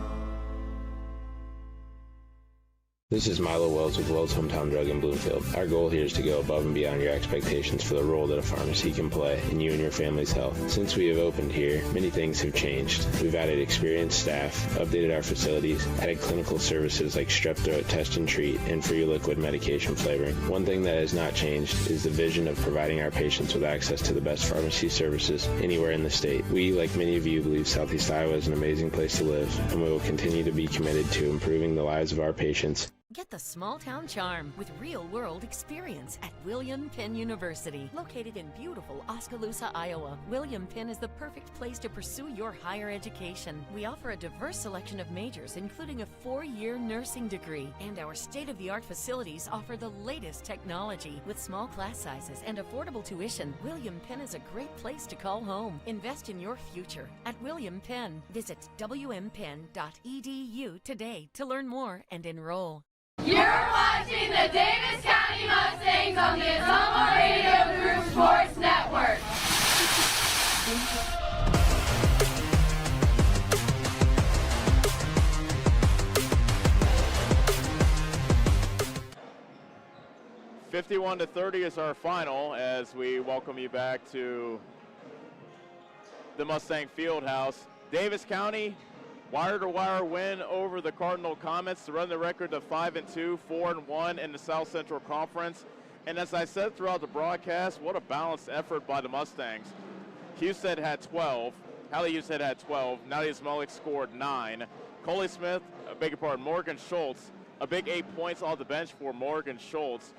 This is Milo Wells with Wells Hometown Drug in Bloomfield. Our goal here is to go above and beyond your expectations for the role that a pharmacy can play in you and your family's health. Since we have opened here, many things have changed. We've added experienced staff, updated our facilities, added clinical services like strep throat test and treat, and free liquid medication flavoring. One thing that has not changed is the vision of providing our patients with access to the best pharmacy services anywhere in the state. We, like many of you, believe Southeast Iowa is an amazing place to live, and we will continue to be committed to improving the lives of our patients Get the small town charm with real-world experience at William Penn University. Located in beautiful Oskaloosa, Iowa, William Penn is the perfect place to pursue your higher education. We offer a diverse selection of majors, including a 4-year nursing degree, and our state-of-the-art facilities offer the latest technology. With small class sizes and affordable tuition, William Penn is a great place to call home. Invest in your future at William Penn. Visit wmpenn.edu today to learn more and enroll. You're watching the Davis County Mustangs on the Ottumwa Radio Group Sports Network. (51-30) is our final as we welcome you back to the Mustang Fieldhouse. Davis County, wire-to-wire win over the Cardinal Comets to run the record to 5-2, 4-1 in the South Central Conference. And as I said throughout the broadcast, what a balanced effort by the Mustangs. Husted had 12. Hallie Husted had 12. Nadia Smolik scored 9. Coley Smith, Morgan Schultz, a big 8 points off the bench for Morgan Schultz.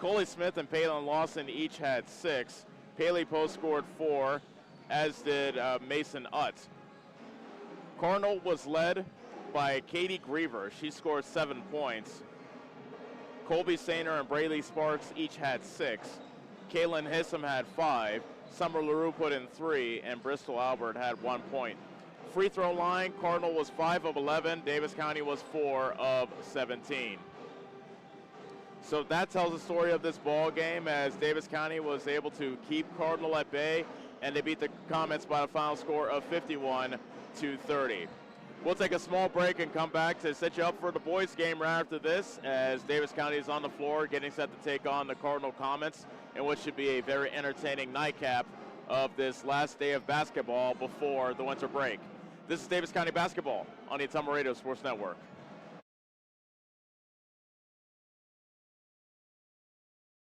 Coley Smith and Palin Lawson each had 6. Paley Poe scored 4, as did Mason Utt. Cardinal was led by Katie Griever. She scored 7 points. Colby Sainer and Braylee Sparks each had 6. Kaylin Hissam had 5. Summer LaRue put in 3, and Bristol Albert had 1 point. Free throw line, Cardinal was 5 of 11. Davis County was 4 of 17. So that tells the story of this ball game, as Davis County was able to keep Cardinal at bay, and they beat the Comets by a final score of 51-30. We'll take a small break and come back to set you up for the boys game right after this, as Davis County is on the floor getting set to take on the Cardinal Comets in what should be a very entertaining nightcap of this last day of basketball before the winter break. This is Davis County basketball on the Ottumwa Radio Sports Network.